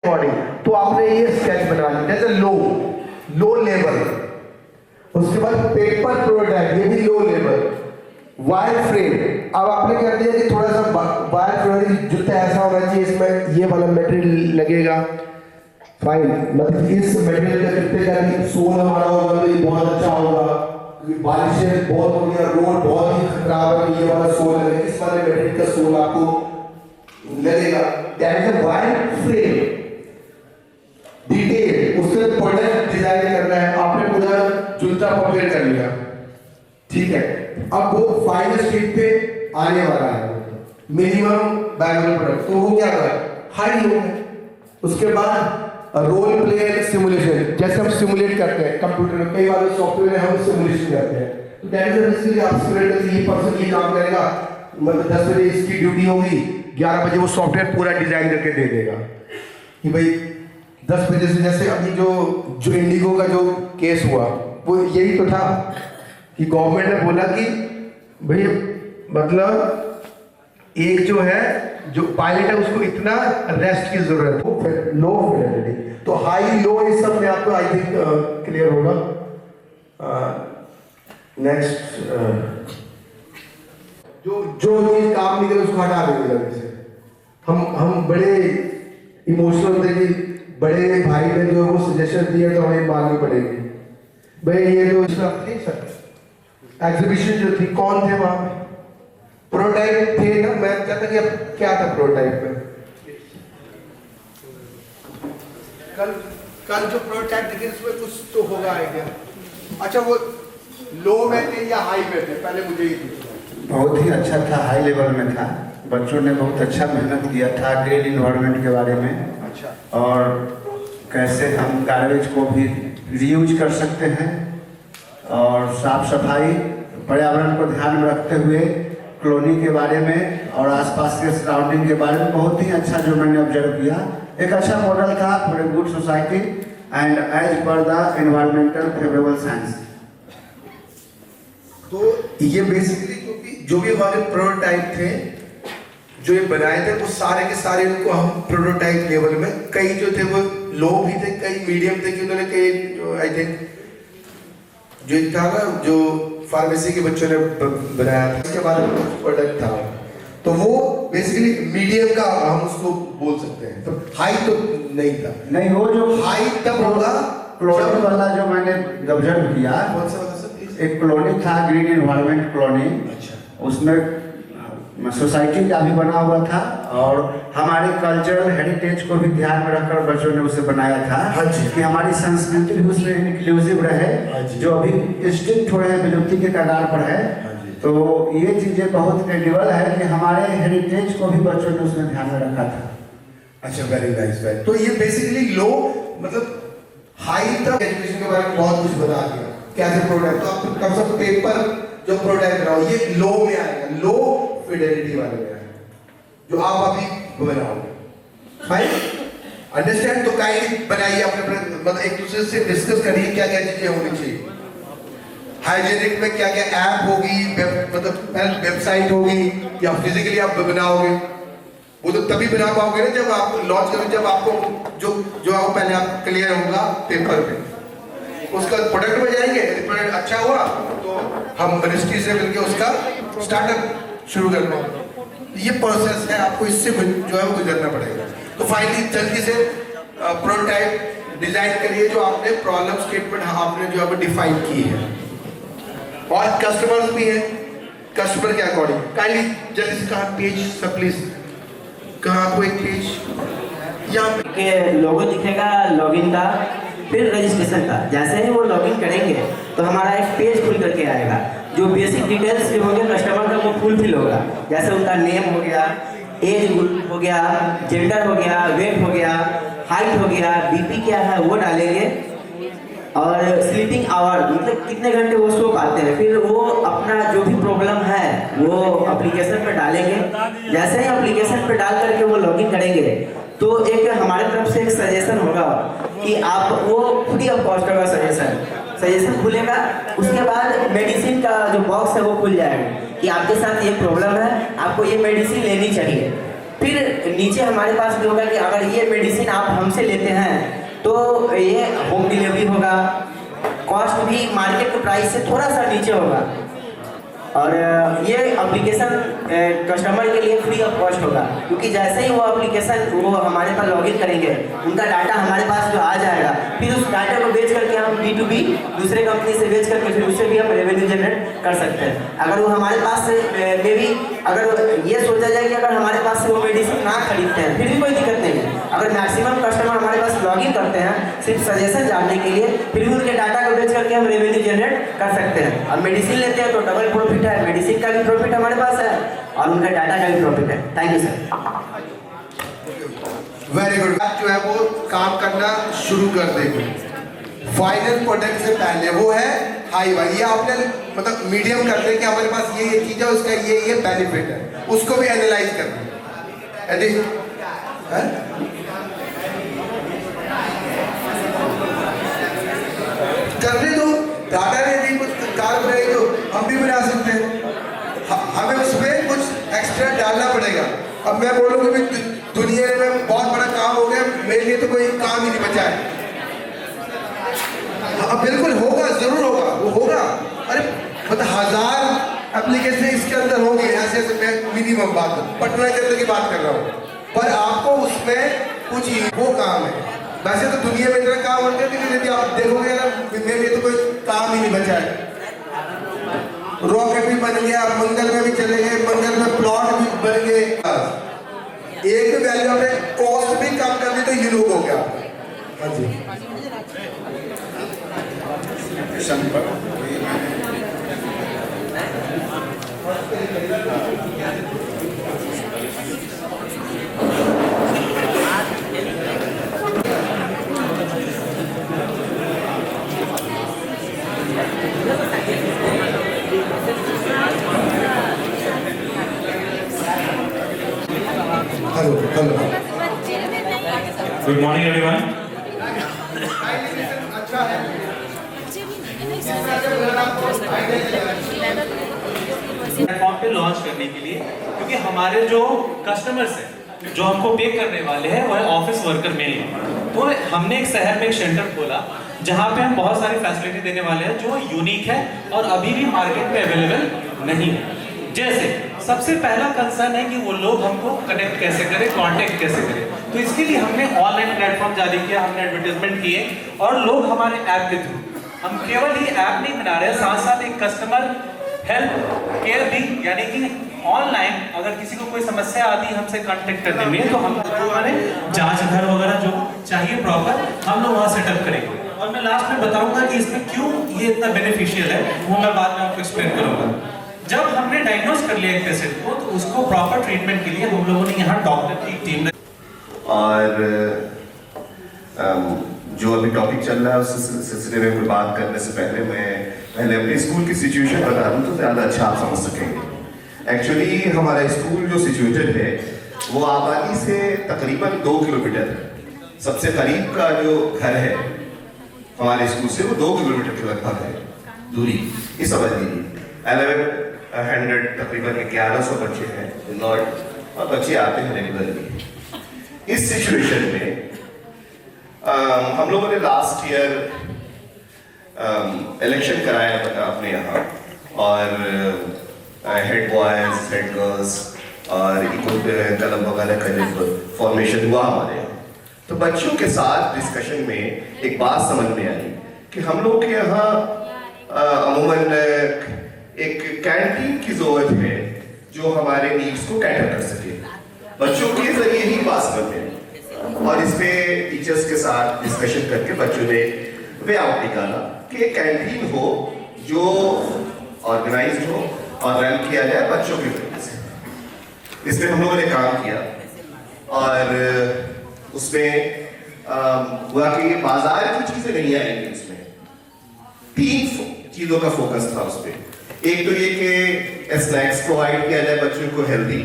Body, तो आपने ये स्केच बना लिया जैसे लो लेवल। उसके बाद पेपर प्रोडक्ट, ये भी लो लेवल। वायर फ्रेम, अब आपने क्या दिया कि थोड़ा सा वायर फ्रेम जूता ऐसा होना चाहिए, इसमें ये वाला मटेरियल लगेगा। फाइन, मतलब इस मटेरियल का कितने का सोल हमारा होगा तो ये बहुत अच्छा होगा। बारिश से बहुत हो गया, रोड बहुत ही खराब है, ये वाला सोल है, इस वाले मटेरियल का सोल आपको लगेगा। That is a wire frame. Detail, उससे प्रोडक्ट डिजाइन करना है, आपने पूरा जूता प्रिपेयर कर लिया, ठीक है। अब वो फाइनल स्टेज पे आने वाला है मिनिमम वायबल प्रोडक्ट, तो वो क्या है, हाई लो है। उसके बाद रोल प्ले सिमुलेशन, जैसे हम सिमुलेट करते हैं कंप्यूटर में, कई बार सॉफ्टवेयर में हम सिमुलेशन करते हैं, तो दैट इज बेसिकली आप सिमुलेट करते हैं, ये पर्सन ये काम करेगा, मतलब 10 बजे इसकी ड्यूटी होगी, 11 बजे वो सॉफ्टवेयर पूरा डिजाइन करके दे देगा कि भाई 10 बजे से। जैसे अभी जो इंडिगो का जो केस हुआ वो यही तो था कि गवर्नमेंट ने बोला कि भाई मतलब एक जो है जो पायलट है उसको इतना रेस्ट की जरूरत हो, फिर लो फिडेलिटी, तो हाई लो इस सब में आपको आई थिंक क्लियर होगा। नेक्स्ट, जो चीज काम नहीं करे उसको हटा देंगे जल्दी से। हम बड़े इमोशनल होते कि बड़े भाई ने जो वो सजेशन दिया तो हमें माननी पड़ेगी। भाई ये जो एग्जीबिशन जो थी, कौन थे वहां पे? प्रोटोटाइप थे ना, मैं कहता कि अब क्या था प्रोटोटाइप में? कल जो प्रोटोटाइप दिखे उसमें कुछ तो होगा आइडिया। अच्छा, वो लो में थे या हाई में थे, पहले मुझे ये पूछना। बहुत ही अच्छा था, हाई लेवल में था, बच्चों ने बहुत अच्छा मेहनत किया था ग्रीन इन्वायरमेंट के बारे में। अच्छा, और कैसे हम गार्बेज को भी रीयूज कर सकते हैं, और साफ सफाई पर्यावरण को ध्यान में रखते हुए कॉलोनी के बारे में और आसपास के सराउंडिंग के बारे में बहुत ही अच्छा जो मैंने ऑब्जर्व किया। एक अच्छा मॉडल था for a good society and as per the environmental favourable science. तो ये बेसिकली जो भी हमारे प्रोटोटाइप थे जो ये बनाए थे, वो सारे के सारे उनको हम प्रोटोटाइप लेवल में, कई जो थे वो लो भी थे, कई मीडियम थे, कि उन्होंने कई जो आई थिंक जो था ना जो फार्मेसी के बच्चों ने बनाया था, इसके बाद प्रोडक्ट था, तो वो बेसिकली मीडियम का हम उसको बोल सकते हैं। तो हाई तो नहीं था, नहीं, वो जो हाई तब होगा कॉलोनी वाला जो मैंने ऑब्जर्व किया, कौन सा वाला सर? एक कॉलोनी था ग्रीन इन्वायरमेंट कॉलोनी। अच्छा, उसमें सोसाइटी का भी बना हुआ था और हमारे कल्चरल हेरिटेज को भी ध्यान में रखकर बच्चों ने उसे बनाया था। हाँ जी, कि हमारी संस्कृति भी उसमें इंक्लूसिव रहे, हाँ जी, जो अभी स्ट्रिक्ट हो रहे हैं, विलुप्ति के कगार पर है। हाँ जी, तो ये चीजें बहुत क्रेडिबल है कि हमारे हेरिटेज को भी बच्चों ने उसमें ध्यान में रखा था। अच्छा, वेरी नाइस वेरी। तो ये बेसिकली लो, मतलब हाई तक एजुकेशन के बारे में बहुत कुछ बता दिया, कैसे प्रोडक्ट, तो आप कम से कम पेपर जो प्रोडक्ट बनाओ ये लो में आएगा, लो फिडेलिटी वाले में आएगा, जो आप अभी बनाओगे। Fine, understand? तो काइंडली बनाइए अपने, मतलब एक दूसरे से डिस्कस करिए क्या क्या चीजें होनी चाहिए। हाइजीनिक में क्या क्या ऐप होगी, मतलब वेबसाइट होगी, या फिजिकली आप बनाओगे, वो तो तभी बना पाओगे ना जब आप लॉन्च करोगे, जब आपको जो आपको पहले आप क्लियर होगा पेपर पे, उसका प्रोडक्ट में जाएंगे। यदि प्रोडक्ट अच्छा हुआ तो हम मिनिस्ट्री से मिलकर उसका स्टार्टअप शुरू कर पाएंगे। ये प्रोसेस है, आपको इससे जो है वो गुजरना पड़ेगा। तो फाइनली जल्दी से प्रोटोटाइप डिजाइन करिए, जो आपने प्रॉब्लम स्टेटमेंट आपने जो है डिफाइन की है, और कस्टमर्स भी हैं, कस्टमर के अकॉर्डिंग काइंडली जल्दी से कहा पेज सब प्लीज, कहाँ आपको एक पेज यहाँ के लोगो दिखेगा लॉगिन का, फिर रजिस्ट्रेशन का। जैसे ही वो लॉगिन करेंगे तो हमारा एक पेज खुल करके आएगा, जो बेसिक डिटेल्स जो होंगे कस्टमर का वो फुलफिल होगा। जैसे उनका नेम हो गया, एज हो गया, जेंडर हो गया, वेट हो गया, हाइट हो गया, बीपी क्या है वो डालेंगे, और स्लीपिंग आवर मतलब कितने घंटे वो सो पाते हैं, फिर वो अपना जो भी प्रॉब्लम है वो एप्लीकेशन पे डालेंगे। जैसे ही एप्लीकेशन पे डाल करके वो लॉगिन करेंगे तो एक हमारे तरफ से एक सजेशन होगा कि आप वो खुद ही ऑफ कॉस्ट होगा सजेशन खुलेगा। उसके बाद मेडिसिन का जो बॉक्स है वो खुल जाएगा कि आपके साथ ये प्रॉब्लम है, आपको ये मेडिसिन लेनी चाहिए। फिर नीचे हमारे पास भी होगा कि अगर ये मेडिसिन आप हमसे लेते हैं तो ये होम डिलीवरी होगा, कॉस्ट भी मार्केट के प्राइस से थोड़ा सा नीचे होगा, और ये एप्लीकेशन कस्टमर के लिए फ्री ऑफ कॉस्ट होगा, क्योंकि जैसे ही वो एप्लीकेशन वो हमारे पास लॉगिन करेंगे उनका डाटा हमारे पास जो आ जाएगा, फिर उस डाटा को बेच करके हम B2B दूसरे कंपनी से बेच करके फिर उससे भी हम रेवेन्यू जनरेट कर सकते हैं। अगर वो हमारे पास से मे भी अगर ये सोचा जाए कि अगर हमारे पास से वो मेडिसिन ना खरीदते हैं फिर भी कोई दिक्कत नहीं है, अगर मैक्सिमम कस्टमर हमारे पास लॉगिन करते हैं सिर्फ सजेशन जानने के लिए, फिर भी उनके डाटा को बेच करके हम रेवेन्यू जनरेट कर सकते हैं। अब मेडिसिन लेते हैं तो डबल प्रॉफिट है, मेडिसिन का भी प्रॉफिट हमारे पास है और उनका डाटा का भी प्रॉफिट है। Thank you sir. Very good. जो है वो काम करना शुरू कर देंगे फाइनल प्रोडक्ट से पहले, वो है हाई वाई। ये आपने मतलब मीडियम कर दे कि हमारे पास ये चीज है, उसका ये बेनिफिट है, उसको भी एनालाइज कर दे। करने दो, डाटा ने भी कुछ कार बनाई तो हम भी बना सकते हैं, हमें उसमें कुछ एक्स्ट्रा डालना पड़ेगा। अब मैं बोलूँगा कि दुनिया में बहुत बड़ा काम हो गया, मेरे लिए तो कोई काम ही नहीं बचा है। हाँ बिल्कुल होगा, जरूर होगा, वो होगा। अरे मतलब 1000 एप्लीकेशन इसके अंदर होंगे, ऐसे मैं मिनिमम बात पटना के अंदर की बात कर रहा हूँ, पर आपको उसमें कुछ वो काम है। वैसे तो दुनिया में इतना काम होता है कि यदि आप देखोगे ना, मेरे लिए तो कोई काम ही नहीं बचा है। रॉकेट भी बन गया, मंगल में भी चले गए, मंगल में प्लॉट भी बन गए, एक भी वैल्यू आपने कॉस्ट भी कम कर दी तो ये लोग हो गया। हाँ जी hello hello good morning everyone. अच्छा है प्लेटफॉर्म पे लॉन्च करने के लिए, क्योंकि हमारे जो कस्टमर्स हैं जो हमको पे करने वाले हैं वो है ऑफिस वर्कर मेनली, तो हमने एक शहर में एक सेंटर खोला जहाँ पे हम बहुत सारी फैसिलिटी देने वाले हैं जो यूनिक है और अभी भी मार्केट में अवेलेबल नहीं है। जैसे सबसे पहला कंसर्न है कि वो लोग हमको कनेक्ट कैसे करें, कांटेक्ट कैसे करें, तो इसके लिए हमने ऑनलाइन प्लेटफॉर्म जारी किया, हमने एडवर्टाइजमेंट किए और लोग हमारे ऐप के थ्रू, हम केवल ही ऐप नहीं बना रहे, साथ साथ एक कस्टमर हेल्प केयर भी, यानी कि ऑनलाइन अगर किसी को कोई समस्या आती है हमसे कांटेक्ट करने में, तो हम हमारे जांच घर वगैरह जो चाहिए प्रॉपर हम लोग वहाँ सेटअप करेंगे। और मैं लास्ट में बताऊंगा कि इसमें क्यों ये इतना बेनिफिशियल है, वो मैं बाद में आपको एक्सप्लेन करूंगा। जब हमने डायग्नोस कर लिया एक पेशेंट को, तो उसको प्रॉपर ट्रीटमेंट के लिए हम लोगों ने यहाँ डॉक्टर की टीम ने, और जो अभी टॉपिक चल रहा है उस सिलसिले में कोई बात करने से पहले अपने स्कूल की सिचुएशन बता दूं तो ज़्यादा अच्छा आप समझ सकेंगे। एक्चुअली हमारा स्कूल जो सिचुएटेड है वो आबादी से तकरीबन 2 किलोमीटर, सबसे करीब का जो घर है हमारे स्कूल से वो 2 किलोमीटर के लगभग है दूरी। ये समझ लीजिए 1100 तकरीबन 1100 बच्चे हैं नॉट, और बच्चे आते हैं रेगुलरली। इस सिचुएशन में हम लोगों ने लास्ट ईयर इलेक्शन कराया अपने यहाँ, और हेड बॉयज, हेड गर्ल्स और कलम वगैरह का जब फॉर्मेशन हुआ हमारे यहाँ, तो बच्चों के साथ डिस्कशन में एक बात समझ में आई कि हम लोग के यहाँ अमूमन एक कैंटीन की जरूरत है जो हमारे नीड्स को कैटर कर सके, बच्चों के जरिए ही बात करते हैं। और इस पे टीचर्स के साथ डिस्कशन करके बच्चों ने वे आउट निकाला कि एक कैंटीन हो जो ऑर्गेनाइज्ड हो और रन किया जाए बच्चों के जरिए से। इसमें हम लोगों ने काम किया और उसमें हुआ कि बाजार की चीजें नहीं आएंगी, उसमें 3 चीजों का फोकस था उस पर। एक तो ये कि स्नैक्स प्रोवाइड किया जाए बच्चों को हेल्दी,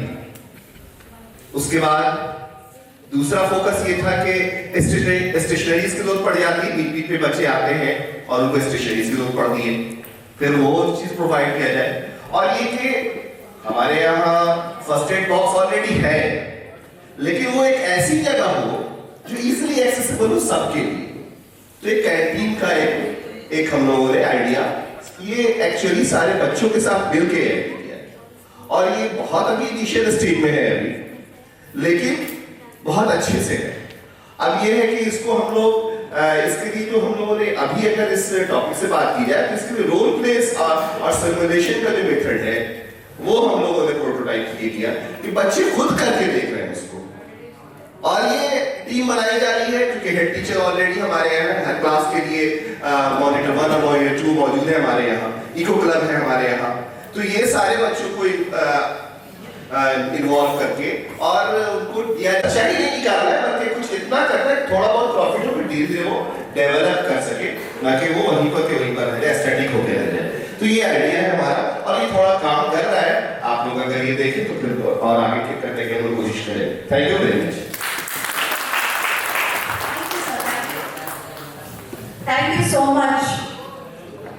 उसके बाद दूसरा फोकस ये था कि स्टेशनरीज की जरूरत पड़ जाती, बीच पे बच्चे आते हैं और उनको स्टेशनरीज की जरूरत पड़ती है, फिर वो चीज प्रोवाइड किया जाए। और ये कि हमारे यहाँ फर्स्ट एड बॉक्स ऑलरेडी है, लेकिन वो एक ऐसी जगह हो जो इजीली एक्सेसिबल हो सबके लिए। तो एक कैंटीन का एक हम लोगों ने आइडिया ये एक्चुअली सारे बच्चों के साथ मिल के किया है, और ये बहुत अभी इनिशियल स्टेज में है अभी, लेकिन बहुत अच्छे से है। अब ये है कि इसको हम लोग इसके लिए जो हम लोगों ने अभी अगर इस टॉपिक से बात की जाए तो इसके लिए रोल प्लेस और सिमुलेशन का जो मेथड है वो हम लोगों ने प्रोटोटाइप किया कि बच्चे खुद करके देख रहे हैं इसको, और ये टीम बनाई जा रही है क्योंकि हेड टीचर ऑलरेडी हमारे यहाँ हर क्लास के लिए मॉनिटर 1 और मॉनिटर 2 मौजूद है हमारे यहाँ, इको क्लब है हमारे यहाँ। तो ये सारे बच्चों को इन्वॉल्व करके और उनको अच्छा ही नहीं निकालना है बल्कि कुछ इतना करना है थोड़ा बहुत प्रॉफिट हो धीरे धीरे वो डेवलप कर सके, ना कि वो वहीं पर रह जाए, स्टैटिक होके रह जाए। तो ये आइडिया है हमारा और ये थोड़ा काम कर रहा है। आप लोग अगर ये देखें तो फिर और आगे ठीक करने की हम कोशिश करें। Thank you very much. Thank you so much.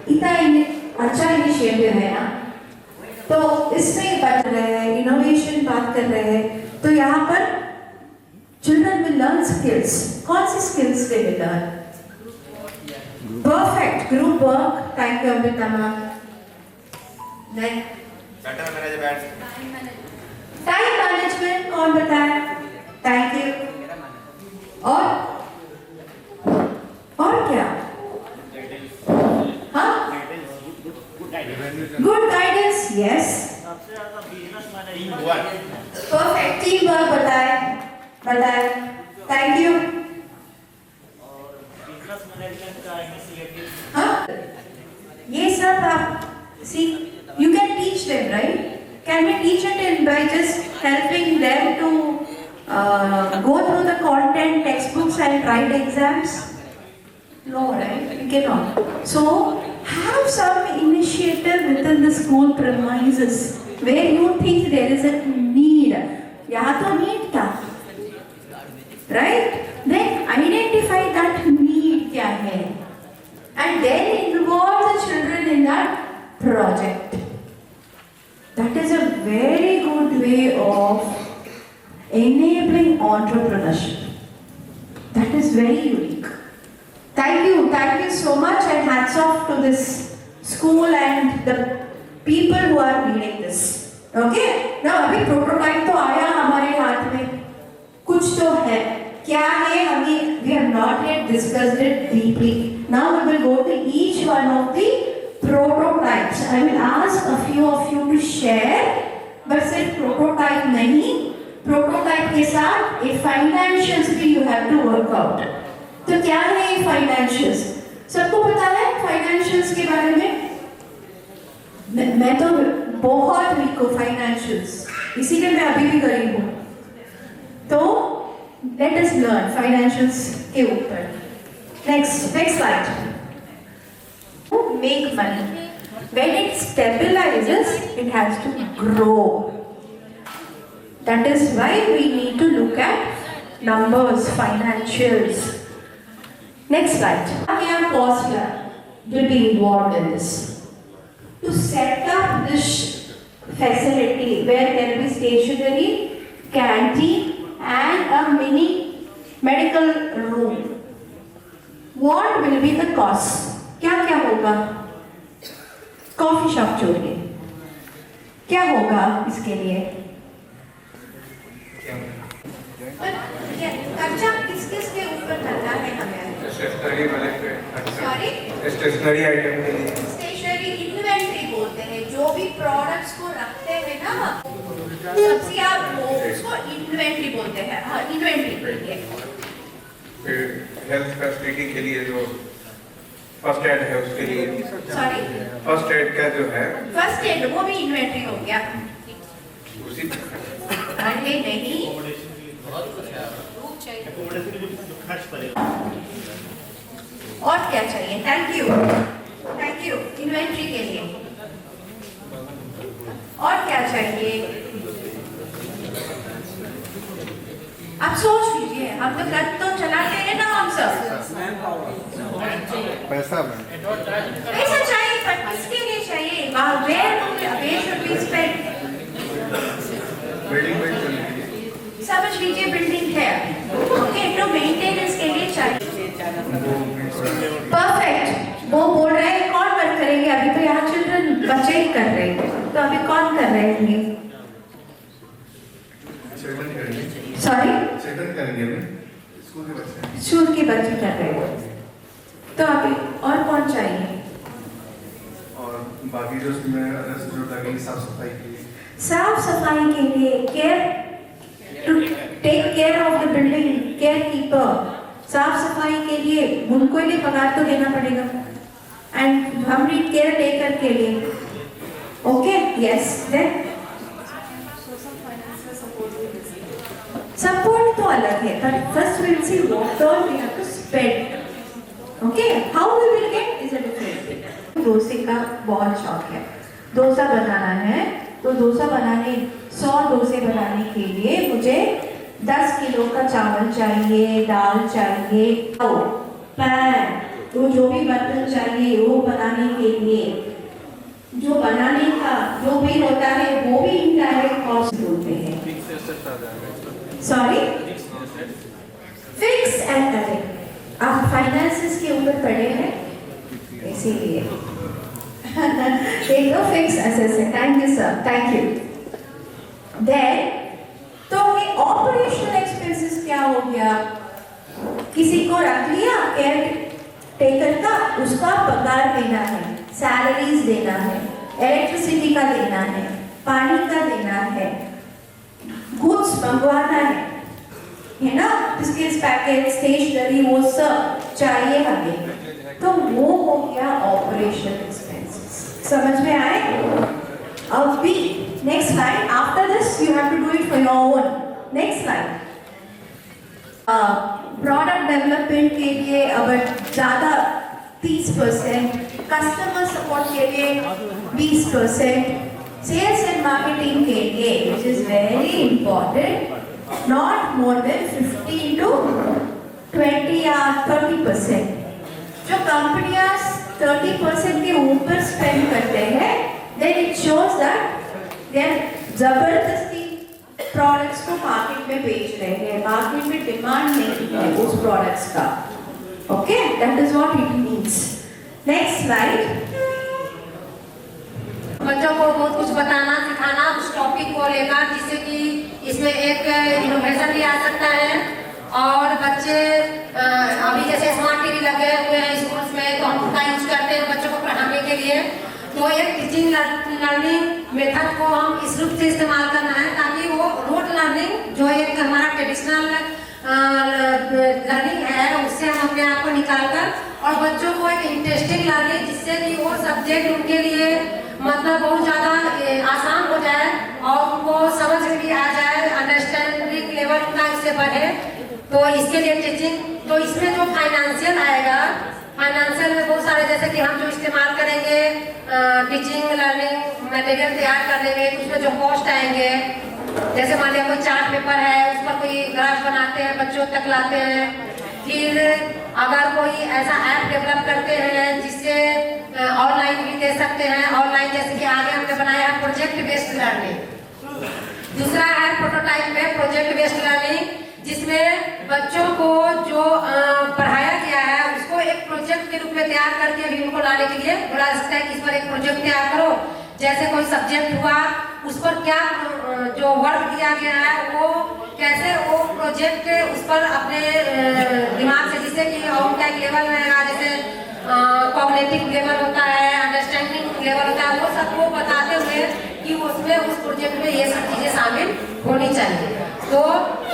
इतना अच्छा इनिशिएटिव है ना, तो इसमें बात रहे हैं, इनोवेशन बात कर रहे हैं, तो यहाँ पर चिल्ड्रन विल लर्न स्किल्स। कौन सी skills they will learn? Perfect group work. Thank you Amrita ma'am. Time management कौन बताए? Thank you. और क्या? हाँ, good guidance. Yes, perfect team work बताए। Thank you. हाँ, ये सब आप सी you can teach them, right? Can we teach it by just helping them to go through the content, textbooks and write exams? No, right? You cannot. So have some initiative within the school premises where you think there is a need. यहाँ तो need था, right? Then identify that need क्या है, and then involve the children in that project. That is a very good way of enabling entrepreneurship. That is very unique. Thank you so much, and hats off to this school and the people who are leading this. Okay? Now अभी prototype तो आया हमारे हाथ में, कुछ तो है, क्या है हमें, we have not yet discussed it deeply. Now we will go to each one of the prototypes. I will ask a few of you to share, but सिर्फ prototype नहीं, prototype के साथ ये financials भी you have to work out. तो क्या है ये financials? सबको पता है financials के बारे में? मैं तो बहुत weak हूँ financials, इसीलिए मैं अभी भी गरीब हूँ। तो let us learn financials के ऊपर. Next slide. Make money. When it stabilizes, it has to grow. That is why we need to look at numbers, financials. Next slide. We have cost will be involved in this. To set up this facility where there will be stationery, canteen, and a mini medical room. What will be the cost? क्या होगा? Coffee shop छोड़िए, क्या होगा इसके लिए? खर्चा किसके ऊपर करना है हमें? स्टेशनरी वाले पे। सॉरी? स्टेशनरी आइटम के लिए। स्टेशनरी इन्वेंट्री बोलते हैं, जो भी प्रोडक्ट्स को रखते हैं ना, सबसे आप उसको इन्वेंट्री बोलते हैं। हाँ, इन्वेंट्री बोलिए। फिर हेल्थ फैसिलिटी के लिए जो फर्स्ट एड है उसके लिए। सॉरी? फर्स्ट एड का जो है, फर्स्ट एड वो भी इन्वेंट्री हो गया। उसी अरे नहीं, और क्या चाहिए? थैंक यू इन्वेंट्री के लिए। और क्या चाहिए? आप सोच लीजिए, हम तो कर तो चलाते हैं ना हम सब। पैसा चाहिए, पर किसके लिए चाहिए? where should we spend? Building समझ सोच लीजिए बिल्डिंग है ओके, तो मेंटेनेंस के लिए चाहिए। परफेक्ट, वो बोल रहे हैं कौन वर्क करेंगे, अभी तो यहाँ चिल्ड्रन बच्चे ही कर रहे हैं, तो अभी कौन कर रहे हैं? सॉरी, स्कूल के बच्चे कर रहे हैं, तो अभी और कौन चाहिए? और बाकी जो उसमें जो लगेगी साफ सफाई के लिए, साफ सफाई के लिए, care to take care of the building, care keeper, साफ सफाई के लिए उनको ही पगार तो देना पड़ेगा, एंड हम भी केयर टेकर के लिए। ओके, यस, देन सपोर्ट तो अलग है, but first we'll see what all we have to spend. Okay, how we will get is a different thing. डोसे का बहुत शौक है, डोसा बनाना है, तो डोसा बनाने 100 डोसे बनाने के लिए मुझे 10 किलो का चावल चाहिए, दाल चाहिए, पैन, तो जो भी बर्तन चाहिए वो बनाने के लिए, जो बनाने का जो भी होता है वो भी इनडायरेक्ट कॉस्ट बोलते हैं। सॉरी, फिक्स एंड करेक्ट, आप फाइनेंसेस के ऊपर पढ़े हैं इसीलिए एक तो फिक्स एसेट्स है। Thank you sir, thank you. Then तो ये ऑपरेशनल एक्सपेंसेस क्या हो गया, किसी को रख लिया केयर टेकर का, उसका पगार देना है, सैलरीज देना है, इलेक्ट्रिसिटी का देना है, पानी का देना है, गुड्स मंगवाना है ना, बिस्किट्स पैकेट, स्टेशनरी, वो सब चाहिए हमें, तो वो हो गया ऑपरेशनल एक्सपेंसेस। समझ में आए? अब भी next slide, after this you have to do it for your own. Next slide, product development के लिए अब ज़्यादा 30%, कस्टमर सपोर्ट के लिए 20%, सेल्स एंड मार्केटिंग के लिए which is very important, not more than 15 to 20 या 30%। जो कंपनियां 30% के ऊपर स्पेंड करते हैं, then it shows that they are जबरदस्ती प्रोडक्ट्स को मार्केट में बेच रहे हैं, मार्केट में डिमांड नहीं है उस प्रोडक्ट्स का। Okay, that is what it means। Next slide, बच्चों को बहुत कुछ बताना सिखाना उस टॉपिक को लेकर, जिससे कि इसमें एक इनोवेशन भी आ सकता है, और बच्चे अभी जैसे स्मार्ट टीवी लगे हुए हैं स्कूल्स में, तो हम उसका यूज करते हैं बच्चों को पढ़ाने के लिए, तो एक टीचिंग लर्निंग मेथड को हम इस रूप से इस्तेमाल करना है, ताकि वो रोट लर्निंग जो एक हमारा ट्रेडिशनल लर्निंग है उससे हम अपने आप को निकालकर, और बच्चों को एक इंटरेस्टिंग लर्निंग, जिससे कि वो सब्जेक्ट उनके लिए मतलब बहुत ज़्यादा आसान हो जाए और उनको समझ में भी आ जाए, अंडरस्टैंडिंग लेवल उनका इससे बढ़े, तो इसके लिए टीचिंग, तो इसमें जो फाइनेंशियल आएगा, फाइनेंशियल में बहुत सारे जैसे कि हम जो इस्तेमाल करेंगे टीचिंग लर्निंग मटेरियल तैयार करने में, उसमें जो कॉस्ट आएंगे, जैसे मान लिया कोई चार्ट पेपर है, उस पर कोई ग्राफ बनाते हैं, बच्चों तक लाते हैं, फिर अगर कोई ऐसा ऐप डेवलप करते हैं जिससे ऑनलाइन भी दे सकते हैं, ऑनलाइन जैसे कि आगे हमने बनाया है प्रोजेक्ट बेस्ड लर्निंग। दूसरा है प्रोटोटाइप में प्रोजेक्ट बेस्ड लर्निंग, जिसमें बच्चों को जो पढ़ाया गया है उसको एक प्रोजेक्ट के रूप में तैयार करके भी उनको लाने के लिए बोला जा सकता है कि इस पर एक प्रोजेक्ट तैयार करो, जैसे कोई सब्जेक्ट हुआ उस पर क्या जो वर्क दिया गया है वो कैसे वो प्रोजेक्ट उस पर अपने दिमाग से, जिससे कि उनका एक लेवल रहेगा, जैसे कॉग्निटिव लेवल होता है, अंडरस्टैंडिंग लेवल होता है, वो सबको बताते हुए कि उसमें उस प्रोजेक्ट में ये सब चीज़ें शामिल होनी चाहिए। तो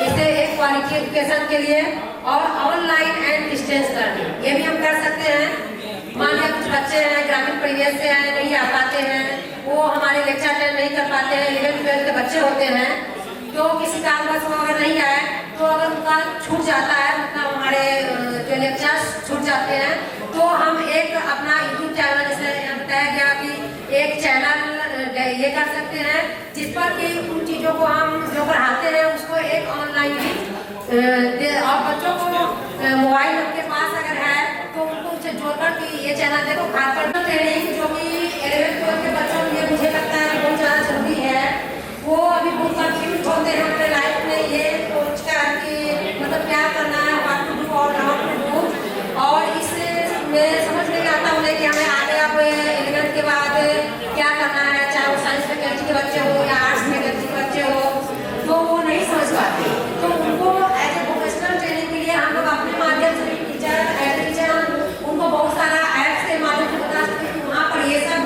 इसे एक क्वालिटी एजुकेशन के लिए, और ऑनलाइन एंड डिस्टेंस लर्निंग ये भी हम कर सकते हैं। मान लिया कुछ बच्चे हैं ग्रामीण परिवेश से हैं, नहीं आ पाते हैं, वो हमारे लेक्चर अटेंड नहीं कर पाते हैं, 11-12 के बच्चे होते हैं, तो किसी कारणवश वो अगर नहीं आए तो अगर उनका छूट जाता है, मतलब हमारे जो लेक्चर्स छूट जाते हैं, तो हम एक अपना यूट्यूब चैनल, जैसे बताया गया कि एक चैनल ये कर सकते हैं जिस पर कि उन चीज़ों को हम जो पढ़ाते हैं उसको एक ऑनलाइन भी, और बच्चों को मोबाइल उनके पास अगर है तो उनको उससे जोड़कर कि ये चैनल देखो, खासकर ट्रेनिंग जो कि 11-12 के बच्चों के लिए मुझे लगता है बहुत ज़्यादा जरूरी है, वो अभी बहुत कंफ्यूज होते हैं अपने लाइफ में, ये तो के बच्चे हो या आर्ट्स में के बच्चे हो, तो वो नहीं समझ पाते। तो उनको एज ए प्रोफेशनल ट्रेनिंग के लिए हम लोग अपने माध्यम से टीचर उनको बहुत सारा ऐप्स के माध्यम से बता सकते हैं। वहाँ पर ये सब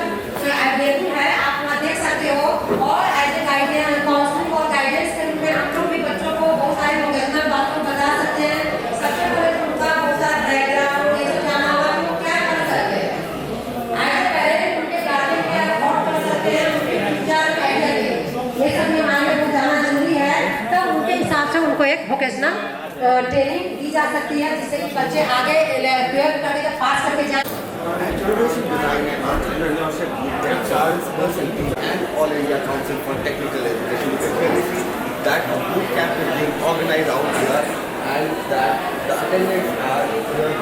अवेलेबल है, आप वहाँ देख सकते हो। और एज ए गाइडेंस, काउंसलिंग और गाइडेंस के रूप में हम लोग भी बच्चों को बहुत सारी वोकेशनल बातों बता सकते हैं। सबसे पहले उनका बहुत सारा डायग्राम ये सब जाना होगा कि वो क्या कर सकते हैं। एज ए पेरेंट उनके गार्जियन क्या अफोर्ड कर सकते हैं, उनके टीचर कैसे ये सब में हमारे को जाना जरूरी है। तब उनके हिसाब से उनको एक वोकेशनल ट्रेनिंग दी जा सकती है, जिससे कि बच्चे आगे 12th करके पास करके जाए। Entrepreneurship Design and Entrepreneurship Bootcamp Charles Helsinki and All India Council for Technical Education. You can clearly see that a bootcamp is being organized out here and that the attendants are here.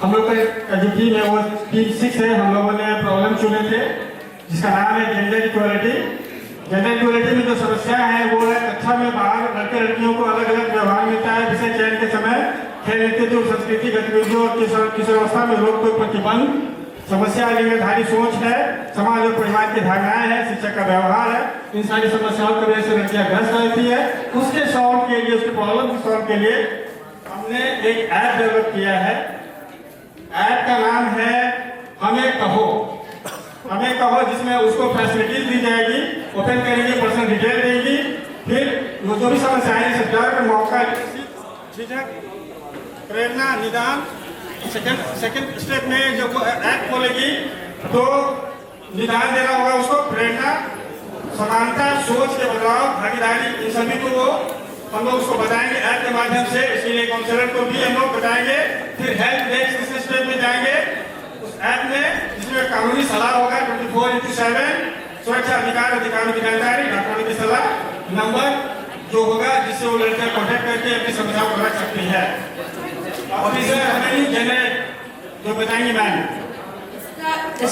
हम लोग का degree में वो team 6 है, हम लोगों ने problem चुने थे जिसका नाम है जेंडर इक्वालिटी। जेंडर इक्वालिटी में जो समस्या है वो है कक्षा में बाहर लड़के लड़कियों को अलग अलग व्यवहार मिलता है, जिसे चयन के समय खेल के जो संस्कृति गतिविधियों और किशोरावस्था में रोक टोक प्रतिबंध, समस्या लिंगधारी सोच है, समाज और परिवार की धारणाएं हैं, शिक्षक का व्यवहार है, इन सारी समस्याओं की वजह से लड़कियां ग्रस्त रहती है। उसके सॉल्व के लिए, उसके प्रॉब्लम को सॉल्व के लिए हमने एक ऐप डेवलप किया है। ऐप का नाम है हमें कहो, हमें कहो, जिसमें उसको फैसिलिटीज दी जाएगी, ओपन करेंगे, पर्सनल डिटेल देंगी, फिर वो जो भी समस्याएं सब डर, मौका, झिझक, प्रेरणा, निदान, सेकंड स्टेप में जो ऐप खोलेगी तो निदान देना होगा उसको, प्रेरणा, समानता, सोच के बदलाव, भागीदारी, इन सभी को वो हम लोग उसको बताएंगे ऐप के माध्यम से। इसके लिए काउंसलर को भी हम लोग बताएंगे। फिर हेल्प डेस्क इस स्टेप में जाएंगे उस ऐप में, जिसमें कानूनी सलाह होगा 24/7, सुरक्षा अधिकारों की जानकारी, डॉक्टरों की सलाह, नंबर जो होगा जिससे वो लड़कियां कॉन्टेक्ट करके अपनी समस्याओं को रख सकती है। ऑफिसर हमें जनरल जो बताएंगे मैम।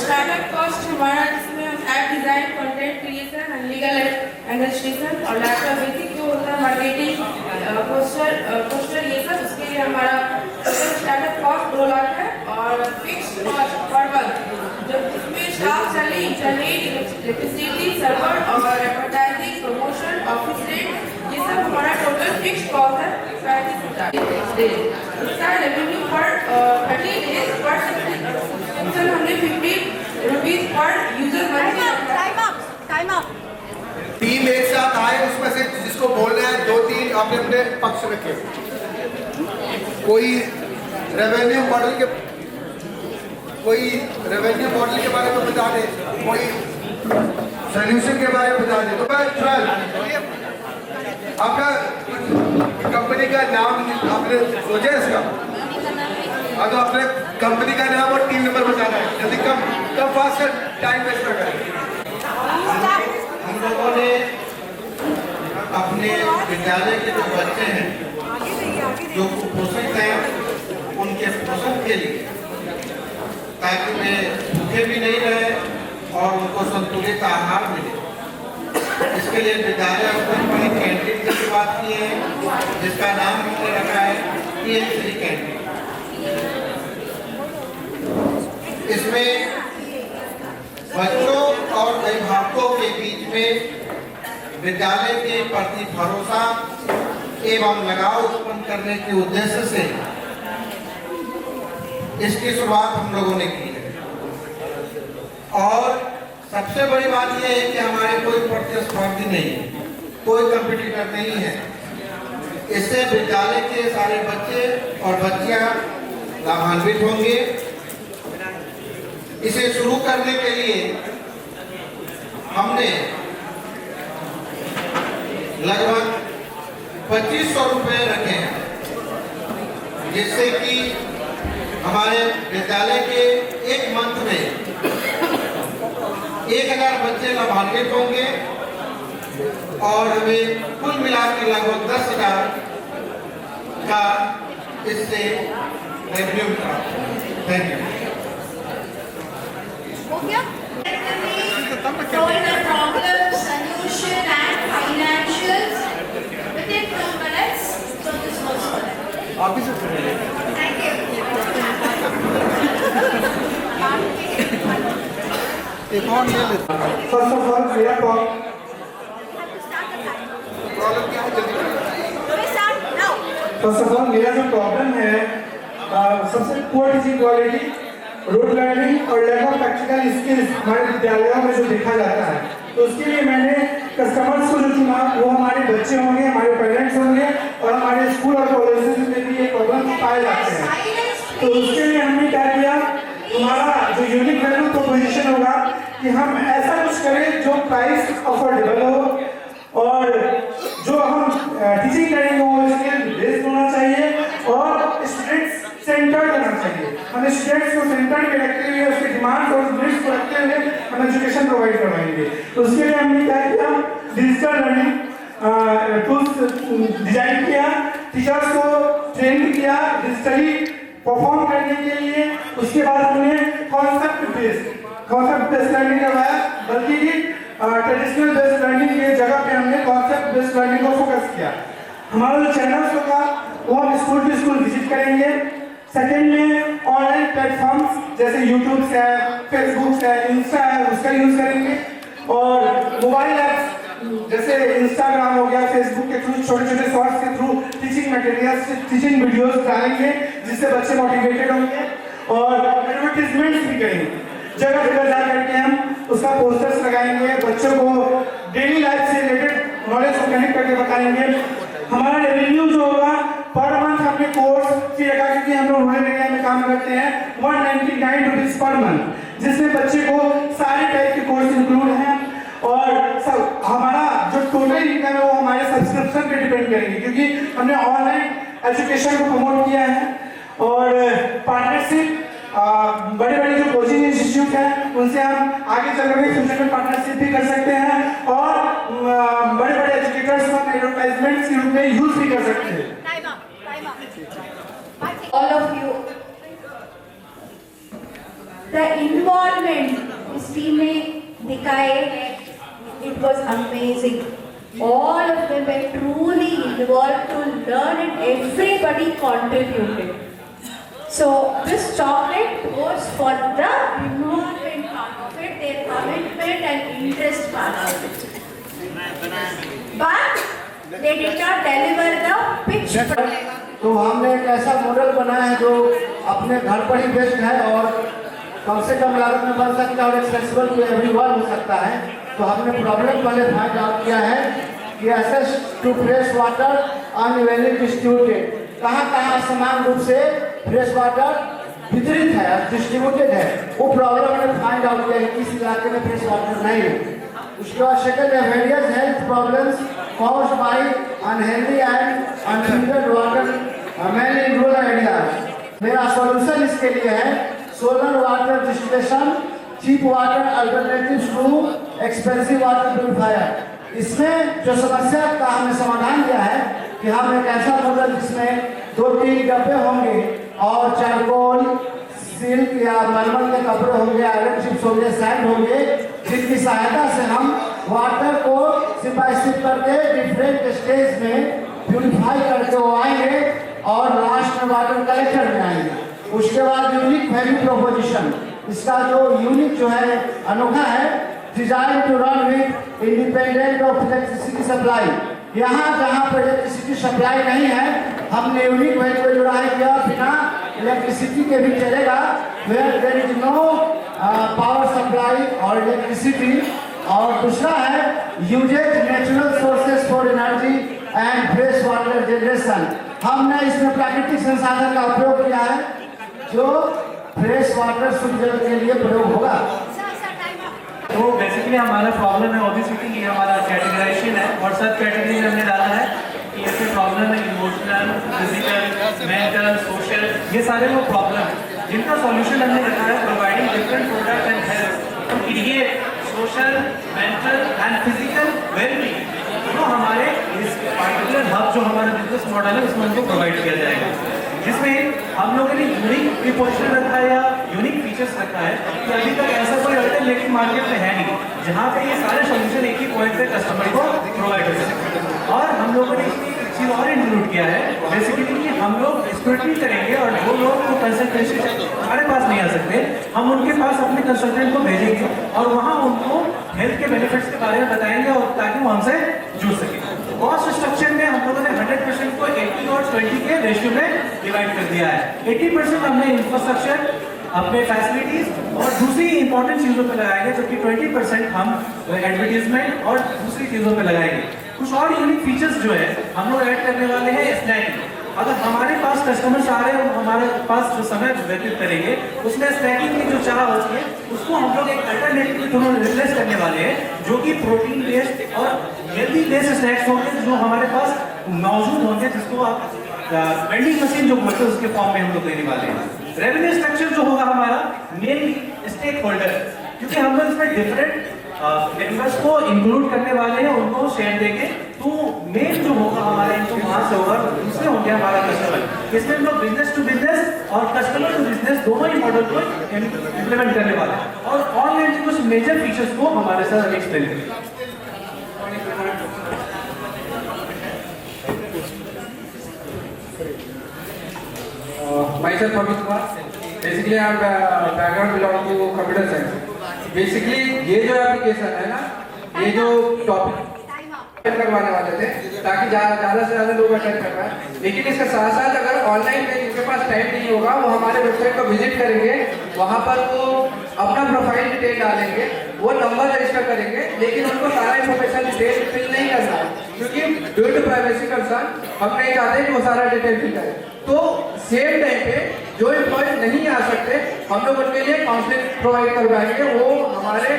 स्टार्टअप कॉस्ट हमारा जिसमें app design, content creation, legal administration और लैपटॉप बेसिक जो होता है, मार्केटिंग, पोस्टर ये सब, उसके लिए हमारा स्टार्टअप कॉस्ट 2 लाख है। और फिक्स्ड कॉस्ट पर मंथ जो इसमें staff salary, internet, electricity, server और एडवर्टाइजिंग, प्रमोशन, ऑफिस रेंट, ये सब हमारा टोटल फिक्स्ड कॉस्ट है 35,000। इसका रेवेन्यू पर 30 डेज पर सब्सक्रिप्शन हमने 50 rupees per user time up. Team एक साथ आए, उसमें से जिसको बोलना है 2-3 अपने अपने पक्ष रखे। कोई रेवेन्यू मॉडल के बारे में बता दे, कोई सोल्यूशन के बारे में बता दे। तो आपका कंपनी का नाम आपने सोचा इसका? हाँ, तो आपने कंपनी का नाम और टीम नंबर बताना है। जल्दी कम फास्ट टाइम वेस्ट ना करें। हम लोगों ने अपने विद्यालय के जो बच्चे हैं जो कुपोषित हैं, उनके पोषण के लिए, ताकि वे भूखे भी नहीं रहे और उनको संतुलित आहार मिले, इसके लिए विद्यालय स्तर पर एक कैंटीन की शुरुआत की है, जिसका नाम हमने रखा है PM3 कैंटीन। इसमें बच्चों और अभिभावकों के बीच में विद्यालय के प्रति भरोसा एवं लगाव उत्पन्न करने के उद्देश्य से इसकी शुरुआत हम लोगों ने की है। और सबसे बड़ी बात यह है कि हमारे कोई प्रतिस्पर्धी नहीं है, कोई कंपटीटर नहीं है। इससे विद्यालय के सारे बच्चे और बच्चियां लाभान्वित होंगे। इसे शुरू करने के लिए हमने लगभग 2500 रुपए रखे हैं, जिससे कि हमारे विद्यालय के एक मंथ में 1000 बच्चे लाभान्वित होंगे और हमें कुल मिला के लगभग 10,000 का इससे रेवेन्यू प्राप्त। Thank you. Solve the problem, solution and financials within 2 minutes. So this was Thank you. First of all, मेरा जो प्रॉब्लम है सबसे poor teaching quality, rote learning और लैक ऑफ प्रैक्टिकल स्किल्स हमारे विद्यालयों में जो देखा जाता है। तो उसके लिए मैंने कस्टमर्स को जो चुना वो हमारे बच्चे होंगे, हमारे पेरेंट्स होंगे और हमारे स्कूल और कॉलेजेस में भी ये प्रॉब्लम पाए जाते हैं। तो उसके लिए हमने क्या किया, हमारा जो यूनिक वैल्यू प्रोपोजिशन होगा कि हम ऐसा कुछ करें जो प्राइस अफोर्डेबल हो और जो हम टीचिंग करेंगे वो स्किल बेस्ड होना चाहिए और स्टूडेंट्स सेंटर्ड होना चाहिए। हमें स्टूडेंट्स को सेंटर में रखते हुए उसके डिमांड और नीड्स को रखते हुए हम एजुकेशन प्रोवाइड करवाएंगे। तो उसके लिए हमने क्या किया, डिजिटल लर्निंग टूल्स डिजाइन किया, टीचर्स को ट्रेन किया डिजिटली परफॉर्म करने के लिए। उसके बाद हमने कॉन्सेप्ट बेस्ड लर्निंग करवाया, बल्कि ट्रेडिशनल बेस्ड लर्निंग की जगह पे हमने कॉन्सेप्ट बेस्ड लर्निंग को फोकस किया। हमारा जो चैनल्स होगा वो हम स्कूल टू स्कूल विजिट करेंगे। सेकेंड में ऑनलाइन प्लेटफॉर्म्स जैसे यूट्यूब है, फेसबुक है, इंस्टा है, उसका यूज करेंगे और मोबाइल ऐप्स जैसे इंस्टाग्राम हो गया, फेसबुक के थ्रू छोटे छोटे शॉर्ट्स के through teaching materials, teaching videos डालेंगे जिससे बच्चे मोटिवेटेड होंगे और एडवर्टाइजमेंट्स भी करेंगे। जगह जगह जा करके हम उसका पोस्टर्स लगाएंगे, बच्चों को डेली लाइफ से रिलेटेड नॉलेज को कनेक्ट करके बताएंगे। हमारा रेवेन्यू जो होगा पर मंथ हमने कोर्स फी रखा, क्योंकि हम लोग रूरल एरिया में काम करते हैं, 199 रुपीज पर मंथ, जिसमें बच्चे को सारे टाइप के कोर्स इंक्लूड हैं और सब हमारा जो टोटल इनकम है वो हमारे सब्सक्रिप्शन पे डिपेंड करेंगे, क्योंकि हमने ऑनलाइन एजुकेशन को प्रमोट किया है और पार्टनरशिप बड़े बड़े जो कोचिंग इंस्टीट्यूट हैं उनसे हम आगे चल रहे फ्यूचर में पार्टनरशिप भी कर सकते हैं और बड़े बड़े एजुकेटर्स को एडवर्टाइजमेंट्स के रूप में यूज भी कर सकते हैं। All of you, the involvement इस टीम में दिखाए, it was amazing. All of them were truly involved to learn and everybody contributed. So this chocolate was for the involvement part of it, their commitment and interest part of it. But they did not deliver the picture. तो हमने एक ऐसा model बनाया है जो अपने घर पर ही बेस्ट है और कम से कम लागत में बन सकता है और एक्सेसिबल टू एवरीवन हो सकता है। तो हमने प्रॉब्लम पहले फाइंड आउट किया है कि access to fresh water unevenly distributed, कहाँ समान रूप से फ्रेश वाटर वितरित है, डिस्ट्रीब्यूटेड है, वो प्रॉब्लम हमने फाइंड आउट किया है किस इलाके में फ्रेश वाटर नहीं है। उसके बाद सेकंड है various health problems caused by unhealthy and unfiltered water mainly in rural areas. मेरा सॉल्यूशन इसके लिए है solar water distillation, cheap water alternatives to expensive water purifier. इसमें जो समस्या का हमने समाधान दिया है कि हम एक ऐसा मॉडल जिसमें 2-3 डब्बे होंगे और चारकोल, सिल्क या मलमल के कपड़े होंगे, आयरन चिप्स होंगे, सैंड होंगे, जिनकी सहायता से हम वाटर को स्टेप बाय स्टेप करके डिफरेंट स्टेज में प्यूरिफाई करके वो आएंगे और लास्ट में वाटर कलेक्टर में आएंगे। उसके बाद यूनिक वैल्यू प्रोपोजिशन, इसका जो यूनिक जो है अनोखा है, design to run with independent of electricity supply. यहाँ जहाँ पर इलेक्ट्रिसिटी सप्लाई नहीं है हमने यूनिक वैल्यू को जुड़ा है कि बिना इलेक्ट्रिसिटी के भी चलेगा, where there is no power supply और इलेक्ट्रिसिटी। और दूसरा है uses natural sources for energy and fresh water generation. हमने इसमें प्राकृतिक संसाधन का उपयोग किया है जो फ्रेश वाटर शुद्ध जल के लिए प्रयोग होगा। तो बेसिकली हमारा प्रॉब्लम है ओबेसिटी की, हमारा कैटेगराइजेशन है और सब कैटेगरी में हमने डाला है कि ऐसे प्रॉब्लम है इमोशनल, फिजिकल, मेंटल, सोशल, ये सारे वो प्रॉब्लम है। जिनका सॉल्यूशन हमने रखा है providing different product and health to create social, mental and physical wellbeing, जो हमारे इस पार्टिकुलर हब जो हमारा बिजनेस मॉडल है उसमें उनको प्रोवाइड किया जाएगा, जिसमें हम लोगों ने यूनिक रिपोजिशन रखा है या यूनिक फीचर्स रखा है कि अभी तक ऐसा कोई अल्टरनेटिव मार्केट में है नहीं जहाँ पे ये सारे सॉल्यूशन एक ही पॉइंट पे कस्टमर को प्रोवाइड हो सके। और हम लोगों ने इसमें एक चीज़ और इंक्लूड किया है, बेसिकली कि हम लोग स्क्रूटनी करेंगे और जो लोग को कंसल्टेशन हमारे पास नहीं आ सकते, हम उनके पास अपने कंसल्टेंट को भेजेंगे और वहाँ उनको हेल्थ के बेनिफिट्स के बारे में बताएंगे और ताकि वो हमसे जुड़ सके। कॉस्ट स्ट्रक्चर में हम लोगों ने 100% को 80 और 20 के रेशियो में डिवाइड कर दिया है। 80% हमने इंफ्रास्ट्रक्चर, अपने फैसिलिटीज और दूसरी इंपॉर्टेंट चीज़ों पे लगाएंगे, जबकि 20% हम एडवर्टीजमेंट और दूसरी चीज़ों पे लगाएंगे। कुछ और यूनिक फीचर्स जो है हम लोग ऐड करने वाले हैं स्नैकिंग। अगर हमारे पास कस्टमर्स आ रहे हैं और हमारे पास जो समय व्यतीत करेंगे उसमें स्नैकिंग की जो चाह होती है उसको हम लोग एक अल्टरनेटिव के थ्रू रिप्लेस करने वाले हैं, जो कि प्रोटीन बेस्ड और हेल्दी बेस्ड स्नैक्स होंगे जो हमारे पास मौजूद होंगे, जिसको आप वेंडिंग मशीन जो बोलते हैं उसके फॉर्म में हम लोग देने वाले हैं। रेवेन्यू स्ट्रक्चर जो होगा हमारा मेनली स्टेक होल्डर, क्योंकि हम लोग इसमें डिफरेंट मेंबर्स को इंक्लूड करने वाले हैं, उनको शेयर देंगे, तो मेन जो होगा हमारा इनको वहां से होगा, दूसरे होंगे हमारा कस्टमर। इसमें हम लोग बिजनेस टू बिजनेस और कस्टमर टू बिजनेस दोनों ही मॉडल को इम्प्लीमेंट करने वाले हैं और ऑनलाइन के कुछ मेजर फीचर्स को हमारे साथ एक्सप्लेन करेंगे। Myself Amit Kumar. Basically, I am background belong to computer science. Basically, ये जो एप्लीकेशन है ना, ये जो टॉपिक करवाने वाले थे ताकि ज़्यादा से ज़्यादा लोग अटेंड कर पाए, लेकिन इसके साथ साथ अगर ऑनलाइन में जिनके पास टाइम नहीं होगा वो हमारे वेबसाइट को विजिट करेंगे, वहाँ पर वो अपना प्रोफाइल डिटेल डालेंगे, वो नंबर रजिस्टर करेंगे, लेकिन उनको सारा इन्फॉर्मेशन डिटेल फिल नहीं करना है, क्योंकि ड्यू टू प्राइवेसी कंसर्न हम नहीं चाहते कि वो सारा डिटेल फिल करें। तो सेम टाइम पे जो एम्प्लॉय नहीं आ सकते हम लोग उनके लिए काउंसलिंग प्रोवाइड करवाएंगे, वो हमारे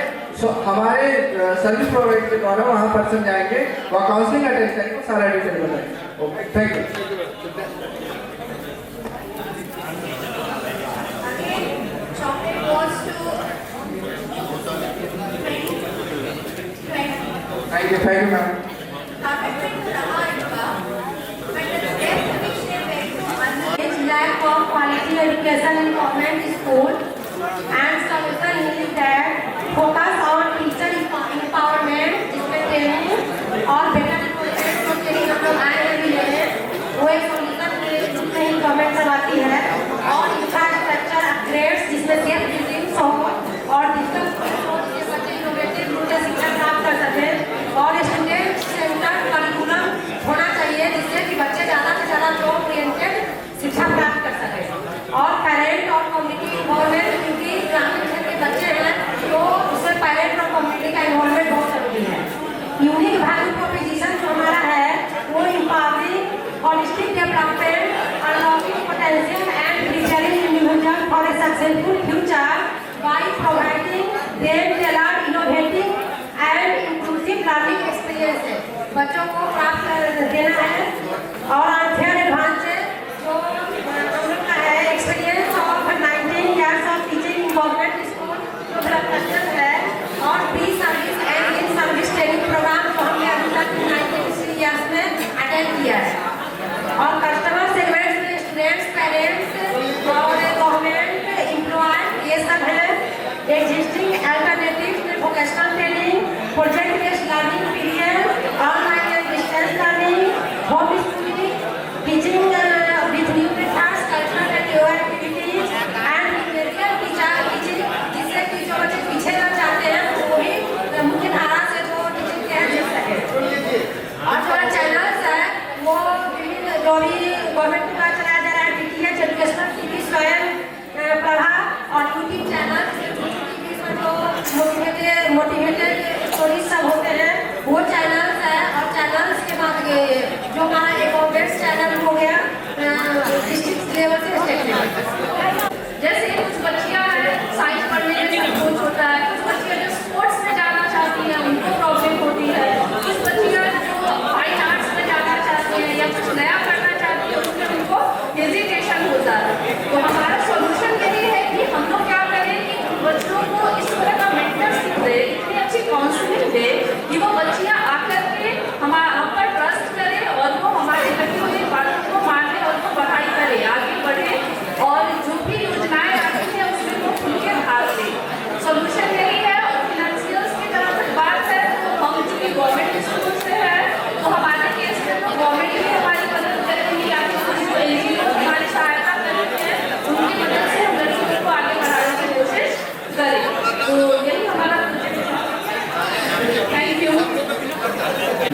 सर्विस प्रोवाइडर के द्वारा वहाँ पर्सन जाएंगे, वहाँ काउंसलिंग अटेंड करेंगे, सारा डिटेल बताएंगे। Okay, thank you. Thank you, ma'am. Lack of quality education in government school and solution is that focus on teacher empowerment, जिसमें ट्रेनिंग और बेटर प्रोजेक्ट को ट्रेनिंग हम लोग आए भी है, वो एक सोल्यूशन नहीं गवर्नमेंट करवाती है, और इंफ्रास्ट्रक्चर अपग्रेड्स जिसमें सेफ बिल्डिंग्स हो और डिजिटल के बच्चे इनोवेटिव रूप से शिक्षा प्राप्त कर सके और स्टूडेंट सेंटर करिकुलम होना चाहिए, जिससे कि बच्चे ज़्यादा से ज़्यादा जॉब ओरिएंटेड शिक्षा प्राप्त कर सके और पेरेंट और कम्युनिटी इन्वॉल्वमेंट, क्योंकि ग्रामीण क्षेत्र के बच्चे हैं तो उसमें पेरेंट और कम्युनिटी का इन्वॉल्वमेंट बहुत जरूरी है। यूनिक वैल्यू प्रोपोजिशन जो हमारा है वो empowering holistic development, unlocking potential and preparing individual for a successful future by providing them tailored innovative and inclusive learning experience बच्चों को प्राप्त देना है और अनफेयर एडवांटेज जो हम लोग का है experience of 19 years of teaching in government school जो डेवलपमेंट है और pre service and in service training program जो हमने अभी तक 19 years में अटेंड किया है और कस्टमर सेगमेंट्स में स्टूडेंट्स, पेरेंट्स और गवर्नमेंट एम्प्लॉय ये सब है। एग्जिस्टिंग अल्टरनेटिव्स में vocational training, project based learning period, online and distance learning, home schooling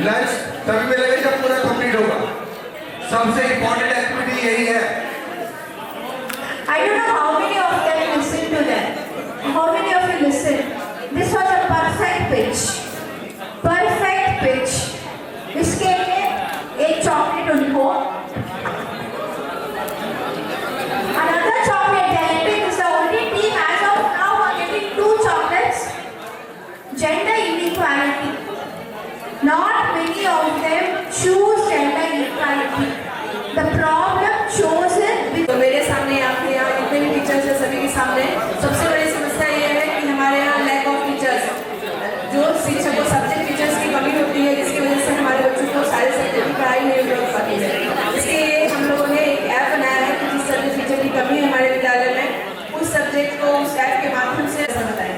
lunch तभी मिलेगा जब पूरा कंप्लीट होगा। सबसे इंपॉर्टेंट एक्टिविटी यही है। I don't know how many of them listen to them. How many of you listen? This was a perfect pitch. Perfect pitch. इसके लिए एक चॉकलेट उनको, another chocolate. The Olympic is the only team as of now who are getting 2 chocolates. Gender inequality. Not many of them choose gender inequality. The problem chosen. तो मेरे सामने आपके यहाँ जितने भी टीचर्स हैं सभी के सामने सबसे बड़ी समस्या ये है कि हमारे यहाँ लैक ऑफ टीचर्स, जो शिक्षकों सब्जेक्ट टीचर्स की कमी होती है, जिसकी वजह से हमारे बच्चों को सारे सब्जेक्ट की पढ़ाई नहीं हो पाती है। इसके लिए हम लोगों ने एक ऐप बनाया है कि जिस सब्जेक्ट टीचर की कमी है हमारे विद्यालय में, उस सब्जेक्ट को उस ऐप के माध्यम से बताएं।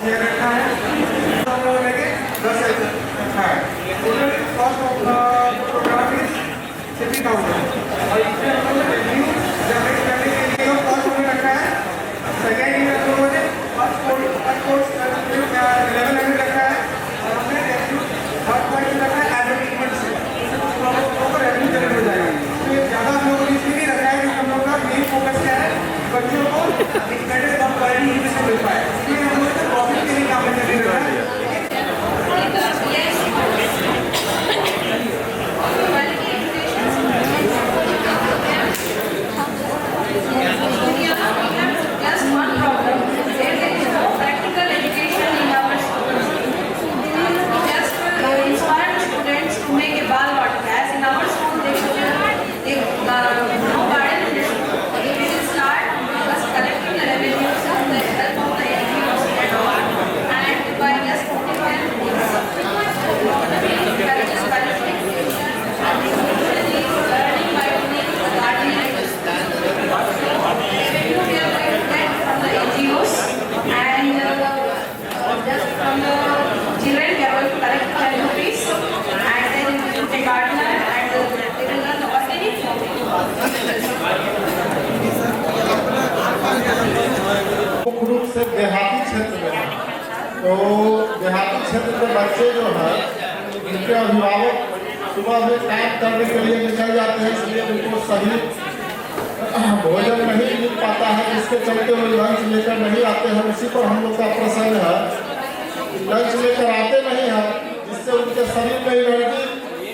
रखा है 10 है। Total cost of program is 50,000 और इसमें हम लोगों ने रिव्यू जनरेट करने के लिए कॉस्ट हमने रखा है। सेकेंड ईयर हम लोगों ने फर्स्ट कोर्स 1100 रखा है और हमने रेवेन्यू फर्स्ट पॉइंट रखा है एडवर्टाइजमेंट से, प्रॉपर रेवेन्यू जनरेट हो जाएगा। तो ये ज़्यादा हम लोगों ने इसलिए रखा है कि हम लोग का मेन फोकस क्या है, बच्चों को एक बेटर और क्वालिटी एजुकेशन मिल पाए, इसलिए हम लोग प्रॉफिट के लिए काम करने रखा है। मुख्य रूप से देहाती क्षेत्र में है, तो देहाती क्षेत्र के बच्चे जो है उनके अभिभावक सुबह में काम करने के लिए निकल जाते हैं, इसलिए उनको सही भोजन नहीं मिल पाता है, जिसके चलते वो लंच लेकर नहीं आते हैं। उसी पर हम लोग का प्रश्न है, लंच लेकर आते नहीं है, जिससे उनके शरीर में एनर्जी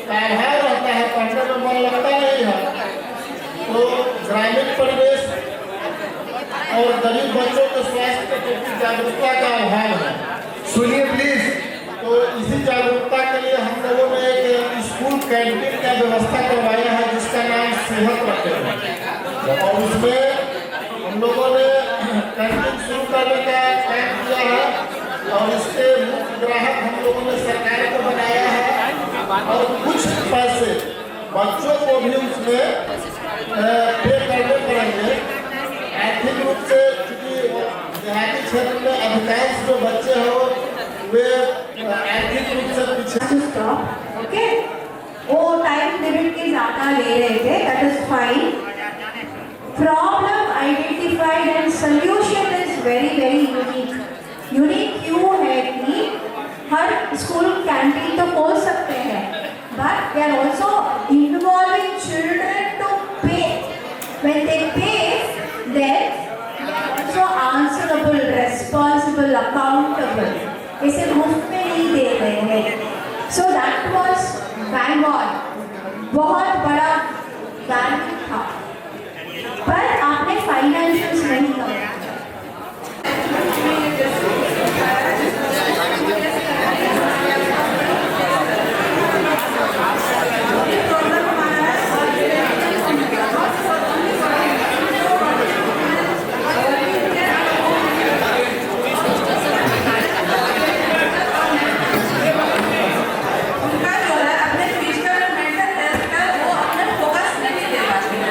का अभाव रहता है, पढ़ने में मन लगता नहीं है। तो ग्रामीण परिवेश और गरीब बच्चों के स्वास्थ्य के प्रति जागरूकता का अभाव है। सुनिए प्लीज। तो इसी जागरूकता के लिए हम लोगों ने एक स्कूल कैंटीन का व्यवस्था करवाया है, जिसका नाम सेहत रखे हैं, और उसमें हम लोगों ने कैंटीन शुरू करने का काम किया है और इसके मुख्य ग्राहक हम लोगों ने सरकार को बनाया है और कुछ पैसे बच्चों को भी उसमें पे करने पड़ेंगे। आर्थिक रूप से क्योंकि देहाती क्षेत्र में अधिकांश जो बच्चे हो वे आर्थिक रूप से पीछे। ओके, वो टाइम लिमिट के ज़्यादा ले रहे थे, that is fine. Problem identified and solution is very very unique. Unique क्यों है कि हर स्कूल कैंटीन तो खोल सकते हैं, but they are also involving children to pay. When they pay, then they are also answerable, responsible, accountable. इसे मुफ्त में नहीं दे रहे हैं। So that was bang on, बहुत बड़ा बैंक था, पर आपने फाइनेंशियल्स नहीं किया। उनका जो है अपने फिजिकल और मेंटल हेल्थ पर वो अपना फोकस नहीं दे पाते।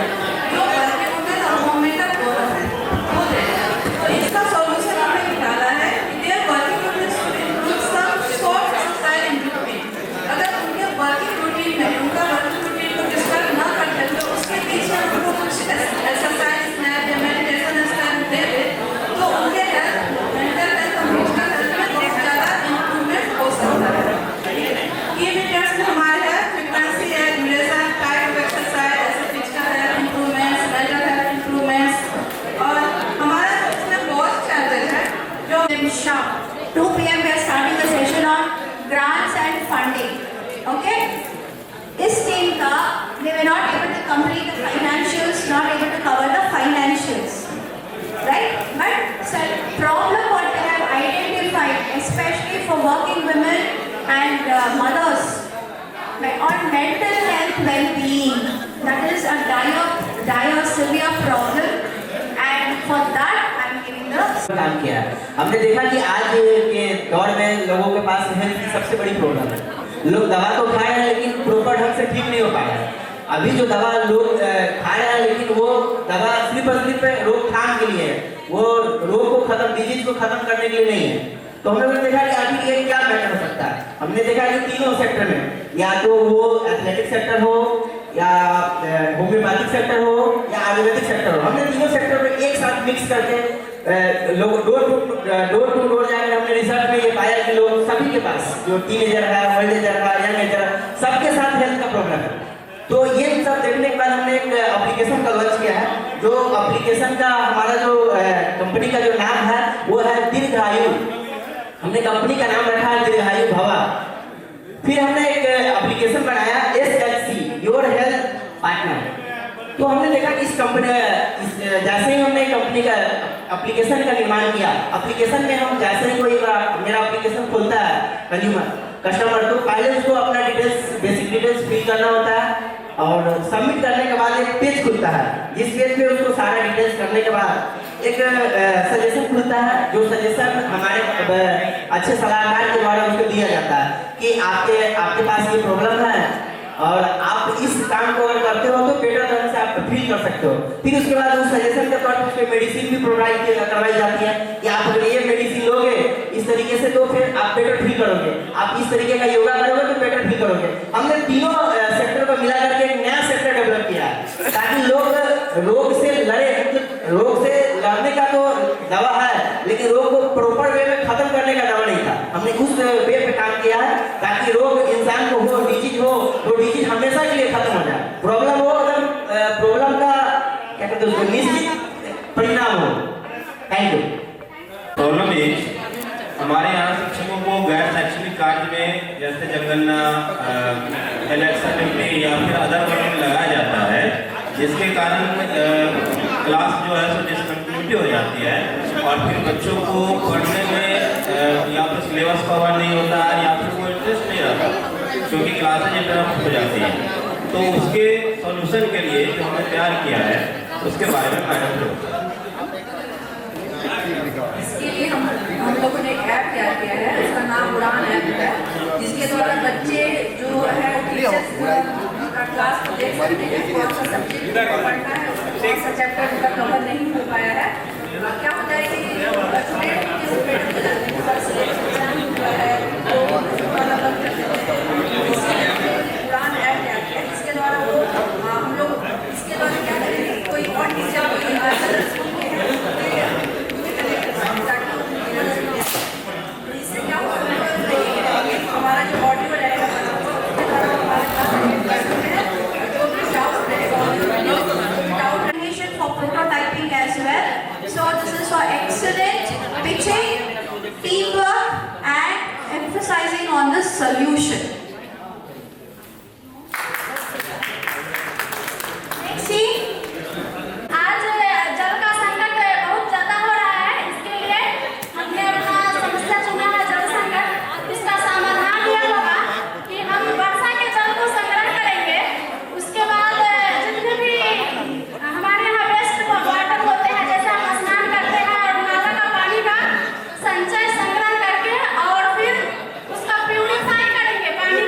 p.m. sharp. 2 p.m. we are starting the session on grants and funding. Okay? This team they were not able to complete the financials, not able to cover the financials. Right? But so problem what they have identified, especially for working women and mothers, on mental health well-being, that is a dire severe problem, and for that I am giving the काम किया है। हमने देखा कि आज के दौर में लोगों के पास हेल्थ की सबसे बड़ी प्रॉब्लम है। लोग दवा तो खा रहे हैं लेकिन प्रॉपर ढंग से ठीक नहीं हो पा रहा है। अभी जो दवा लोग खा रहे हैं लेकिन वो दवा सिर्फ रोकथाम के लिए है, वो रोग को खत्म, डिजीज को खत्म करने के लिए नहीं है। तो हम लोगों ने देखा कि आखिर ये क्या बेटर हो सकता है। हमने देखा कि तीनों सेक्टर में, या तो वो एथलेटिक सेक्टर हो, या होम्योपैथिक सेक्टर हो, या आयुर्वेदिक सेक्टर हो, हमने तीनों सेक्टर में एक साथ मिक्स करके लोग डोर टू डोर जाकर हमने रिसर्च में ये पाया कि लोग सभी के पास, जो टीनेजर है, ओल्ड एजर है, यंग एजर है, सबके साथ हेल्थ का प्रॉब्लम है। तो ये सब देखने के बाद हमने एक एप्लीकेशन का लॉन्च किया है। जो एप्लीकेशन का हमारा जो कंपनी का जो नाम है वो है दीर्घायु। हमने कंपनी का नाम रखा है दीर्घायु भवा। फिर हमने एक एप्लीकेशन बनाया SHC, योर हेल्थ पार्टनर। तो हमने देखा कि इस कंपनी जैसे ही हमने कंपनी का एप्लीकेशन का निर्माण किया, एप्लीकेशन में हम जैसे ही कोई मेरा एप्लीकेशन खोलता है कस्टमर, तो पहले उसको अपना डिटेल्स, बेसिक डिटेल्स फिल करना होता है और सबमिट करने के बाद एक पेज खुलता है, जिस पेज पे उसको सारा डिटेल्स करने के बाद एक सजेशन खुलता है, जो सजेशन हमारे अच्छे सलाहकार के द्वारा उसको दिया जाता है कि आपके पास ये प्रॉब्लम है और आप इस काम को अगर करते हो तो बेटर ढंग से आप फील कर सकते हो। फिर उसके बाद उस सजेशन के तौर पर उसके मेडिसिन भी प्रोवाइड करवाई जाती है कि आप अगर ये मेडिसिन लोगे इस तरीके से तो फिर आप बेटर फील करोगे, आप इस तरीके का योगा करोगे तो बेटर फील करोगे। हमने तीनों सेक्टर को मिला करके एक नया सेक्टर डेवलप किया है ताकि लोग रोग से लड़े। रोग से लड़ने का तो दवा है लेकिन रोग को प्रॉपर वे में खत्म करने का दवा नहीं था। हमने उस वे पे काम किया है ताकि रोग इंसान को हो, डिजीज हो तो डिजीज हमेशा के लिए खत्म हो जाए, प्रॉब्लम हो एकदम प्रॉब्लम का क्या कहते हैं उसको निश्चित परिणाम हो। Thank you. प्रॉब्लम इज हमारे यहाँ शिक्षकों को गैर शैक्षणिक कार्य में जैसे जनगणना, इलेक्शन ड्यूटी या फिर अदर वर्क में लगाया जाता है, जिसके कारण क्लास जो है सो डिसकंटिन्यूटी हो जाती है और फिर बच्चों को पढ़ने में या तो सिलेबस कवर नहीं होता है या फिर वो इंटरेस्ट नहीं रहता क्योंकि क्लासेज इंटरप्ट हो जाती हैं। तो उसके सॉल्यूशन के लिए जो हमने तैयार किया है उसके बारे में मैडम इसके लिए हम लोगों ने एक ऐप तैयार किया है, उसका नाम उड़ान ऐप है, जिसके द्वारा बच्चे जो है टीचर्स का क्लास को देख सकते हैं कौन सा सब्जेक्ट पढ़ना है, कौन सा चैप्टर उनका कवर नहीं हो पाया है। क्या होता है कि उड़ान ऐप तैयार किया है, इसके द्वारा वो हम लोग इसके द्वारा क्या करेंगे, कोई और टीचर हमारा जो ऑडियो रहेगा for prototyping as well. So this is for excellent pitching, teamwork and emphasizing on the solution. Next scene. आज जल का संकट बहुत ज्यादा हो रहा है, इसके लिए हमने अपना समस्या चुना है जल संकट। इसका समाधान यह होगा कि हम वर्षा के जल को संग्रह करेंगे, उसके बाद जितने भी हमारे यहाँ वेस्ट वाटर होते हैं, जैसे हम स्नान करते हैं और नाला का पानी का संचय संग्रह करके और फिर उसका प्यूरिफाई करेंगे पानी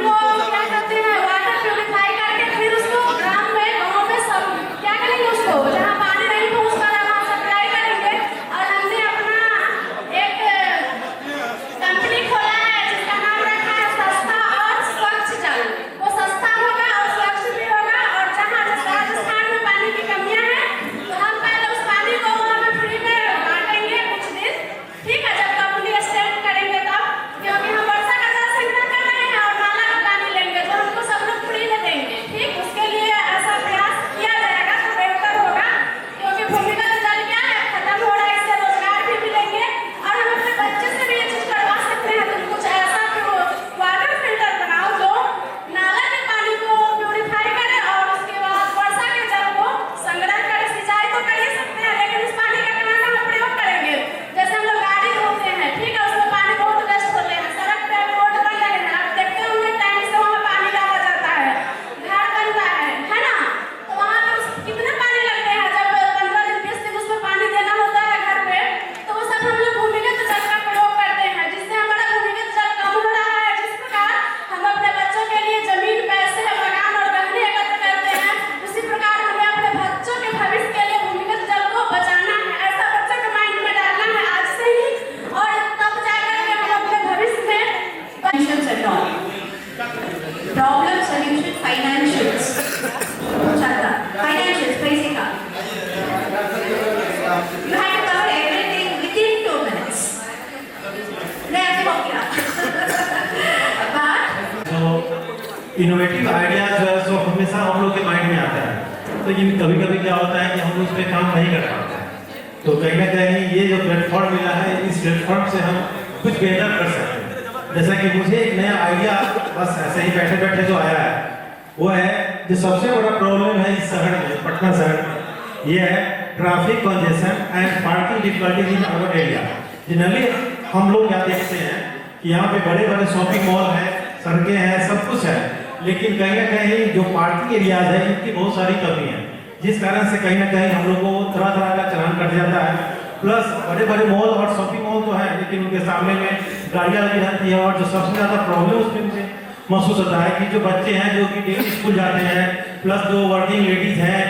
इनोवेटिव आइडिया जो है सो हमेशा हम लोग के माइंड में आता है, तो ये कभी कभी क्या होता है कि हम लोग उस पर काम नहीं कर पाते हैं। तो कहीं ना कहीं ये जो प्लेटफॉर्म मिला है, इस प्लेटफॉर्म से हम कुछ बेहतर कर सकते हैं। जैसा कि मुझे एक नया आइडिया बस ऐसे ही बैठे बैठे जो आया है, वो है जो सबसे बड़ा प्रॉब्लम है इस शहर में, पटना शहर में, ये है traffic congestion and parking difficulties in urban area. Generally हम लोग क्या देखते हैं कि यहाँ पे बड़े बड़े शॉपिंग मॉल है, सड़कें हैं, सब कुछ है, लेकिन कहीं ना कहीं जो पार्किंग एरियाज है इनकी बहुत सारी कमी है, जिस कारण से कहीं ना कहीं हम लोग को तरह तरह का चलान कट जाता है। प्लस बड़े बड़े मॉल और शॉपिंग मॉल तो है, लेकिन उनके सामने में गाड़ियाँ लगी रहती है, और जो सबसे ज़्यादा प्रॉब्लम उसमें मुझे महसूस होता है कि जो बच्चे हैं जो कि डेली स्कूल जाते हैं, प्लस जो वर्किंग लेडीज हैं,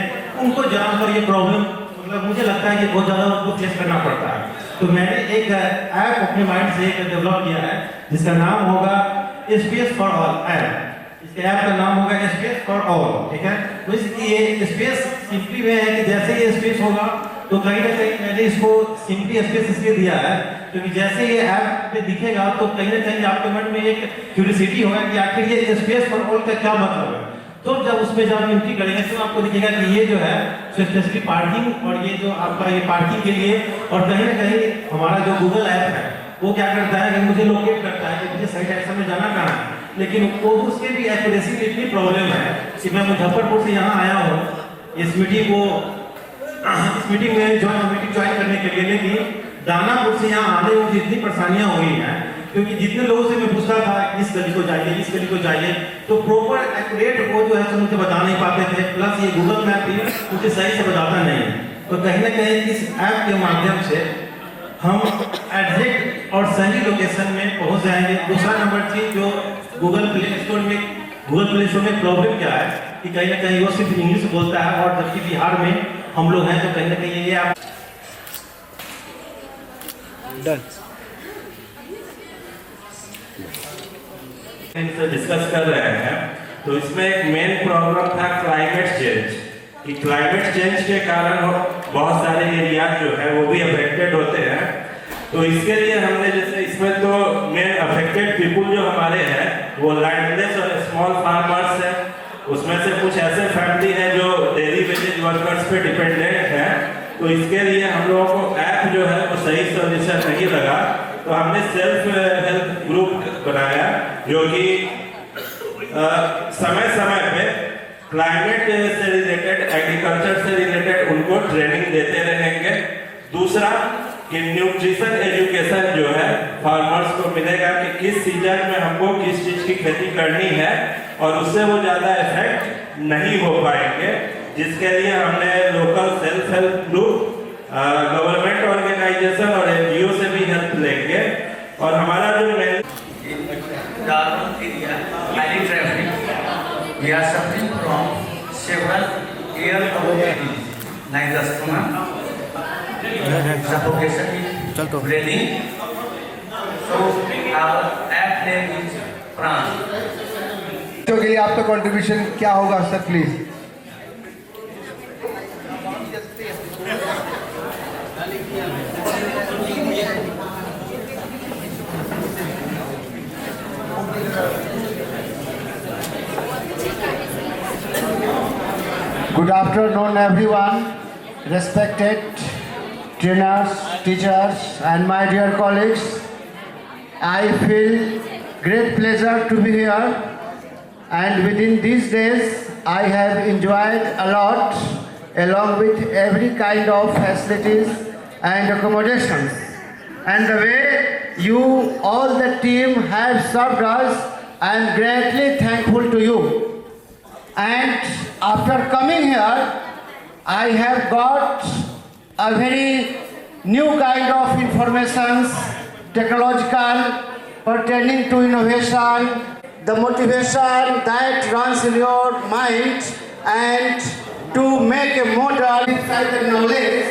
उनको जहाँ पर ये प्रॉब्लम मतलब मुझे लगता है कि बहुत ज़्यादा उनको फेस करना पड़ता है। तो मैंने एक ऐप अपने माइंड से एक डेवलप किया है जिसका नाम होगा स्पेस फॉर ऑल ऐप। इसके ऐप का नाम होगा स्पेस फॉर ऑल, ठीक है। तो ये स्पेस सिंपली में है कि जैसे ये स्पेस होगा तो कहीं ना कहीं मैंने इसको सिंपली स्पेस इसलिए दिया है क्योंकि जैसे ये ऐप पे दिखेगा तो कहीं ना कहीं आपके मन में एक क्यूरियोसिटी होगा कि आखिर ये स्पेस फॉर ऑल का क्या मतलब है। तो जब उसमें जब एंट्री करेंगे तो आपको दिखेगा कि ये जो है स्पेशली पार्किंग, और ये जो आपका ये पार्किंग के लिए, और कहीं ना कहीं हमारा जो गूगल ऐप है वो क्या करता है कि मुझे लोकेट करता है कि मुझे सही डायरेक्शन में जाना कहाँ है, लेकिन वो उसके भी एक्यूरेसी में इतनी प्रॉब्लम है कि मैं मुजफ्फरपुर से यहाँ आया हूँ इस मीटिंग में ज्वाइन करने के लिए, लेकिन दानापुर से यहाँ आने में मुझे इतनी परेशानियाँ हो रही हैं क्योंकि जितने लोगों से मैं पूछता था इस गली को जाइए, इस गली को जाइए, तो प्रॉपर एक्यूरेट वो जो है मुझे बता नहीं पाते थे। प्लस ये गूगल मैप भी मुझे सही से बताता नहीं। तो कहीं ना कहीं इस ऐप के माध्यम से हम एग्जैक्ट और सही लोकेशन में पहुंच जाएंगे। दूसरा नंबर चीज जो गूगल प्ले स्टोर में प्रॉब्लम क्या है कि कहीं ना कहीं वो सिर्फ इंग्लिश बोलता है, और जबकि बिहार में हम लोग हैं तो कहीं ना कहीं ये आप डिस्कस कर रहे हैं। तो इसमें एक मेन प्रॉब्लम था क्लाइमेट चेंज, कि क्लाइमेट चेंज के कारण बहुत सारे एरिया जो है वो भी अफेक्टेड होते हैं। तो इसके लिए हमने जैसे इसमें तो मेन अफेक्टेड पीपुल जो हमारे हैं वो लैंडलेस और स्मॉल फार्मर्स हैं, उसमें से कुछ ऐसे फैमिली हैं जो डेली वेजेज वर्कर्स पे डिपेंडेंट हैं। तो इसके लिए हम लोगों को ऐप जो है वो सही सोल्यूशन नहीं लगा, तो हमने सेल्फ हेल्प ग्रुप बनाया जो कि समय समय पे क्लाइमेट से रिलेटेड, एग्रीकल्चर से रिलेटेड उनको ट्रेनिंग देते रहेंगे। दूसरा कि न्यूट्रिशन एजुकेशन जो है फार्मर्स को मिलेगा कि किस सीजन में हमको किस चीज की खेती करनी है, और उससे वो ज्यादा इफेक्ट नहीं हो पाएंगे, जिसके लिए हमने local self help group, government organization और एनजीओ से भी हेल्प लेंगे। और हमारा जो highly traffic, we are suffering from several air diseases like asthma, suffocation, breathing. So our app name is Pran. तो के लिए आपका कंट्रीब्यूशन क्या होगा sir please? Good afternoon, everyone, respected trainers, teachers, and my dear colleagues. I feel great pleasure to be here, and within these days, I have enjoyed a lot, along with every kind of facilities and accommodations. And the way you, all the team, have served us, I am greatly thankful to you. And after coming here, I have got a very new kind of information, technological, pertaining to innovation, the motivation that runs in your mind, and to make a model inside the knowledge.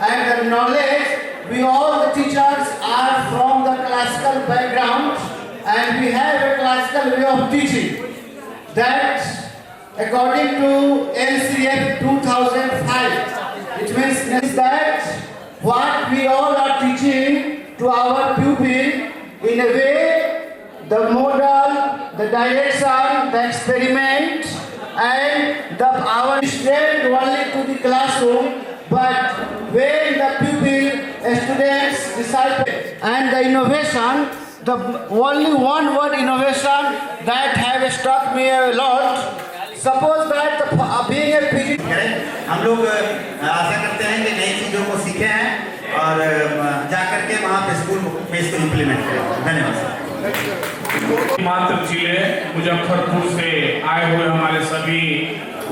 And the knowledge, we all the teachers are from the classical background, and we have a classical way of teaching. That according to NCF 2005, it means that what we all are teaching to our pupil, in a way, the model, the direction, the experiment and our student only to the classroom, but when the pupil, students, disciples, and the innovation, the only one word innovation that have struck me a lot. Suppose that being a physics, हम लोग आशा करते हैं कि नई चीज़ों को सीखें हैं और जा करके वहाँ पे स्कूल में इसको इम्प्लीमेंट करें। धन्यवाद। मात्र जिले मुजफ्फरपुर से आए हुए हमारे सभी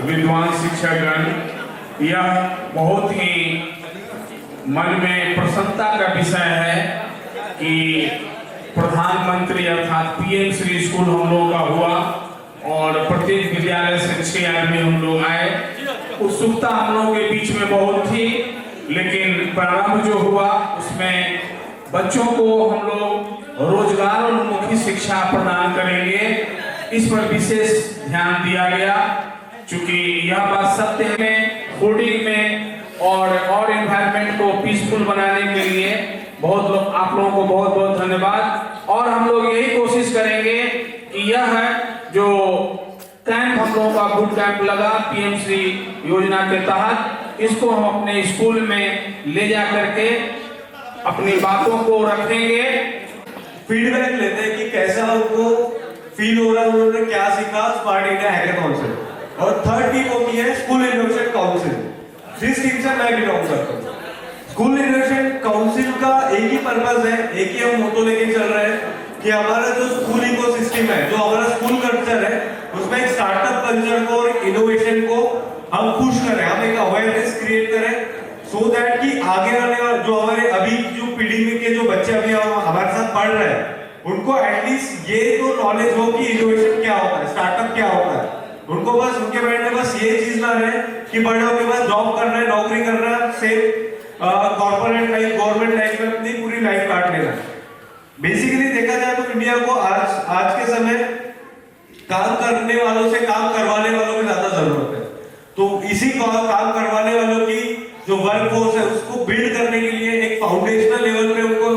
विद्वान शिक्षकगण, यह बहुत ही मन में प्रसन्नता का विषय है कि प्रधानमंत्री अर्थात पीएम श्री स्कूल हम लोगों का हुआ और प्रत्येक विद्यालय से 6 आदमी हम लोग आए। उत्सुकता हम लोगों के बीच में बहुत थी, लेकिन प्रारंभ जो हुआ उसमें बच्चों को हम लोग रोजगार उन्मुखी शिक्षा प्रदान करेंगे, इस पर विशेष ध्यान दिया गया। चूंकि यह बात सत्य है, फूडिंग में और एनवायरनमेंट को पीसफुल बनाने के लिए बहुत लोग, आप लोगों को बहुत बहुत धन्यवाद। और हम लोग यही कोशिश करेंगे कि यह जो कैंप हम लोगों का बूट कैंप लगा पीएम श्री योजना के तहत, इसको हम अपने स्कूल में ले जा करके अपनी बातों को रखेंगे, फीडबैक लेते हैं कि कैसा उनको फील हो रहा है, उन्होंने क्या सीखा स्मार्ट इंडिया हैकाथॉन से। और थर्ड टीम होती है स्कूल इनोवेशन काउंसिल, जिस टीम से मैं बिलोंग करता हूँ। स्कूल इनोवेशन काउंसिल का एक ही पर्पस है, एक ही हम मोटो लेके चल रहे हैं कि हमारा जो स्कूल इकोसिस्टम है, जो हमारा स्कूल कल्चर है, उसमें एक स्टार्टअप कल्चर को और इनोवेशन को हम पुश करें, हम एक अवेयरनेस क्रिएट करें, सो दैट कि आगे आने वाले जो हमारे अभी जो पीढ़ी में के जो बच्चे अभी हमारे साथ पढ़ रहे हैं, उनको एटलीस्ट ये तो नॉलेज हो कि इनोवेशन क्या होता है, स्टार्टअप क्या होता है। उनको बस उनके माइंड में बस ये चीज ना रहे कि बड़े होके बाद जॉब कर रहे हैं, नौकरी कर रहे हैं, same corporate life, government life में अपनी पूरी लाइफ काट लेना। बेसिकली देखा जाए तो इंडिया को आज के समय काम करने वालों से काम करवाने वालों की ज्यादा जरूरत है। तो इसी काम करवाने वालों की जो वर्क फोर्स है उसको बिल्ड करने के लिए एक फाउंडेशनल लेवल पे उनको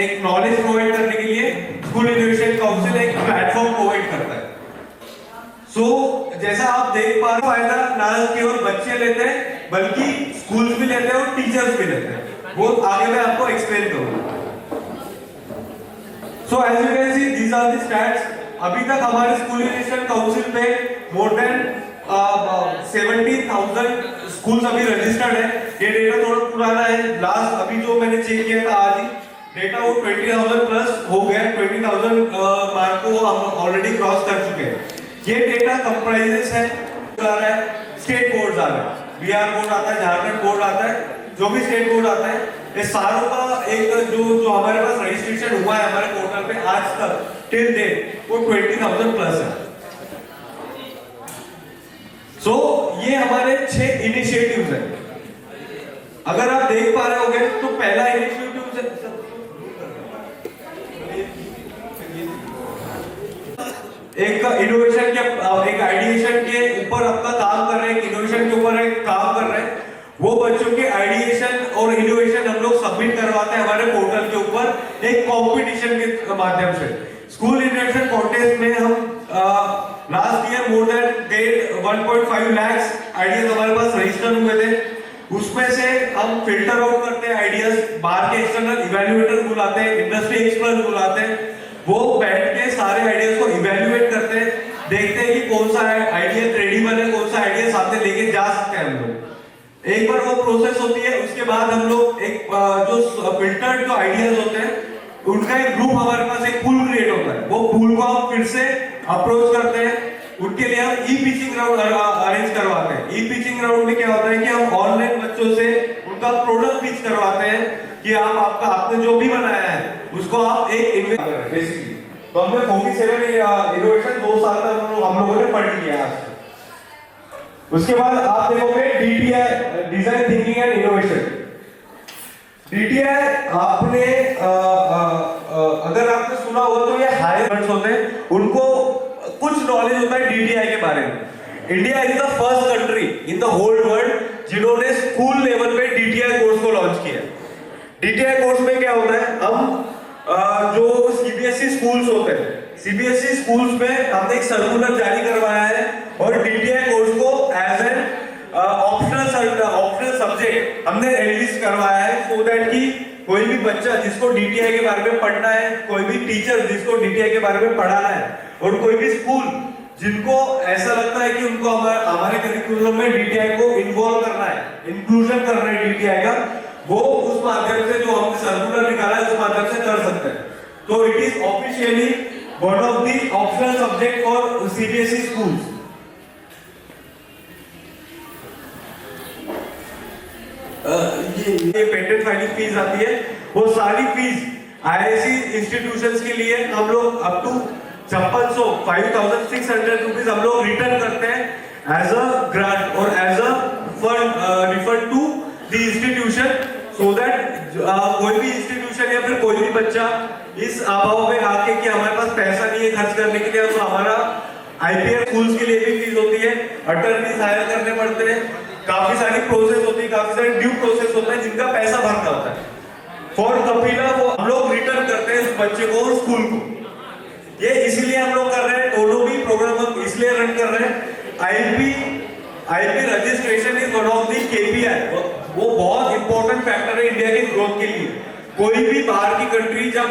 एक नॉलेज प्रोवाइड करने के लिए स्कूल इनोवेशन काउंसिल एक प्लेटफॉर्म प्रोवाइड करता है। सो जैसा आप देख पा रहे हो, फायदा ना केवल बच्चे लेते हैं बल्कि स्कूल्स भी लेते हैं और टीचर्स भी लेते हैं, वो आगे मैं आपको एक्सप्लेन करूंगा। So as you can see these are the stats. अभी तक हमारे स्कूल इनोवेशन काउंसिल पे मोर देन 70,000 स्कूल्स अभी रजिस्टर्ड है। ये डेटा थोड़ा पुराना है, लास्ट अभी जो मैंने चेक किया था आज ही डेटा वो 20,000 प्लस हो गया, 20,000 मार्क को हम ऑलरेडी क्रॉस कर चुके हैं। ये डेटा कंप्राइजेस है, स्टेट बोर्ड आ रहे हैं, बिहार बोर्ड आता है, झारखंड बोर्ड आता है, जो भी स्टेट बोर्ड आता है, ये सारों का एक जो हमारे पास रजिस्ट्रेशन हुआ है हमारे पोर्टल पे आज तक टिल डेट वो 20,000 प्लस है। सो ये हमारे 6 इनिशिएटिव्स हैं। अगर आप देख पा रहे होंगे तो पहला इनिशिएटिव एक इनोवेशन के एक आइडिएशन के ऊपर अपना काम कर रहे हैं, इनोवेशन के ऊपर एक काम कर रहे हैं। वो बच्चों के आइडिएशन और इनोवेशन हम लोग सबमिट करवाते हैं हमारे पोर्टल के ऊपर एक कंपटीशन के माध्यम से। स्कूल इनोवेशन कॉन्टेस्ट में हम last year more than 1.5 lakh ideas हमारे पास रजिस्टर हुए थे। उसमें से हम फिल्टर आउट करते हैं आइडियाज, बाहर के एक्सटर्नल इवैल्यूएटर बुलाते हैं, इंडस्ट्री एक्सपर्ट बुलाते हैं, वो बैठ के सारे आइडियाज को इवैल्यूएट करते हैं, देखते हैं कि कौन सा आइडिया क्रेडिबल है, कौन सा आइडिया सामने लेके जा सकते हैं हम लोग। एक बार वो प्रोसेस होती है, उसके बाद हम लोग एक जो फिल्टर्ड जो आइडियाज होते हैं उनका एक ग्रुप हमारे पास एक पूल क्रिएट होता है। वो पूल को हम फिर से अप्रोच करते हैं, उनके लिए हम ई पिचिंग राउंड अरेंज करवाते हैं। ई पिचिंग राउंड में क्या होता है कि हम ऑनलाइन बच्चों से उनका प्रोडक्ट पिच करवाते हैं कि आपने जो भी बनाया है उसको आप एक बेसिकली। तो हमने 47 इनोवेशन 2 साल तक हम लोगों ने पढ़ लिया है। उसके बाद आप देखोगे DTI, design thinking and innovation. DTI आपने अगर आपने सुना होगा तो ये हायर होते हैं, उनको कुछ नॉलेज होता है DTI के बारे में। India is the first country in the whole world जिन्होंने स्कूल लेवल पे DTI कोर्स को लॉन्च किया। DTI कोर्स में क्या होता है, हम जो CBSE स्कूल्स होते हैं, सीबीएसई स्कूल्स में हमने एक सर्कुलर जारी करवाया है और डीटीआई कोर्स को एज एन ऑप्शनल सब्जेक्ट हमने रिलीज करवाया है, सो दैट कि कोई भी बच्चा जिसको डीटीआई के बारे में पढ़ना है, कोई भी टीचर जिसको डीटीआई के बारे में पढ़ाना है, और कोई भी स्कूल जिनको ऐसा लगता है कि उनको हमारे करिकुलम में डीटीआई को इन्वॉल्व करना है, इंक्लूजन करना है डीटीआई का, वो उस माध्यम से जो हमने सर्कुलर निकाला है उस माध्यम से कर सकते हैं। तो it is officially one of the optional subject for CBSE schools. ये पेटेंट फाइलिंग फीस आती है, वो सारी फीस आईआईसी इंस्टीट्यूशंस के लिए हम लोग अप टू 5600 रुपीज हम लोग रिटर्न करते हैं एज अ ग्रांट और as a fund refund to the institution, so that कोई भी इंस्टीट्यूशन या फिर कोई भी बच्चा इस अभाव में आके कि हमारे पास पैसा नहीं है खर्च करने के लिए, तो हमारा आईपीएस स्कूल्स के लिए भी फीस होती है, अटर्नीज हायर करने पड़ते हैं, काफी सारी प्रोसेस होती है, काफी सारे ड्यू प्रोसेस होता है जिनका पैसा भरना होता है। फॉर कपिला वो हम लोग रिटर्न करते हैं उस बच्चे को और स्कूल को। ये इसीलिए हम लोग कर रहे हैं, दोनों भी प्रोग्राम हम इसलिए रन कर रहे हैं। IP registration is one of the KPI, वो बहुत इंपॉर्टेंट फैक्टर है इंडिया की ग्रोथ के लिए। कोई भी बाहर की कंट्री जब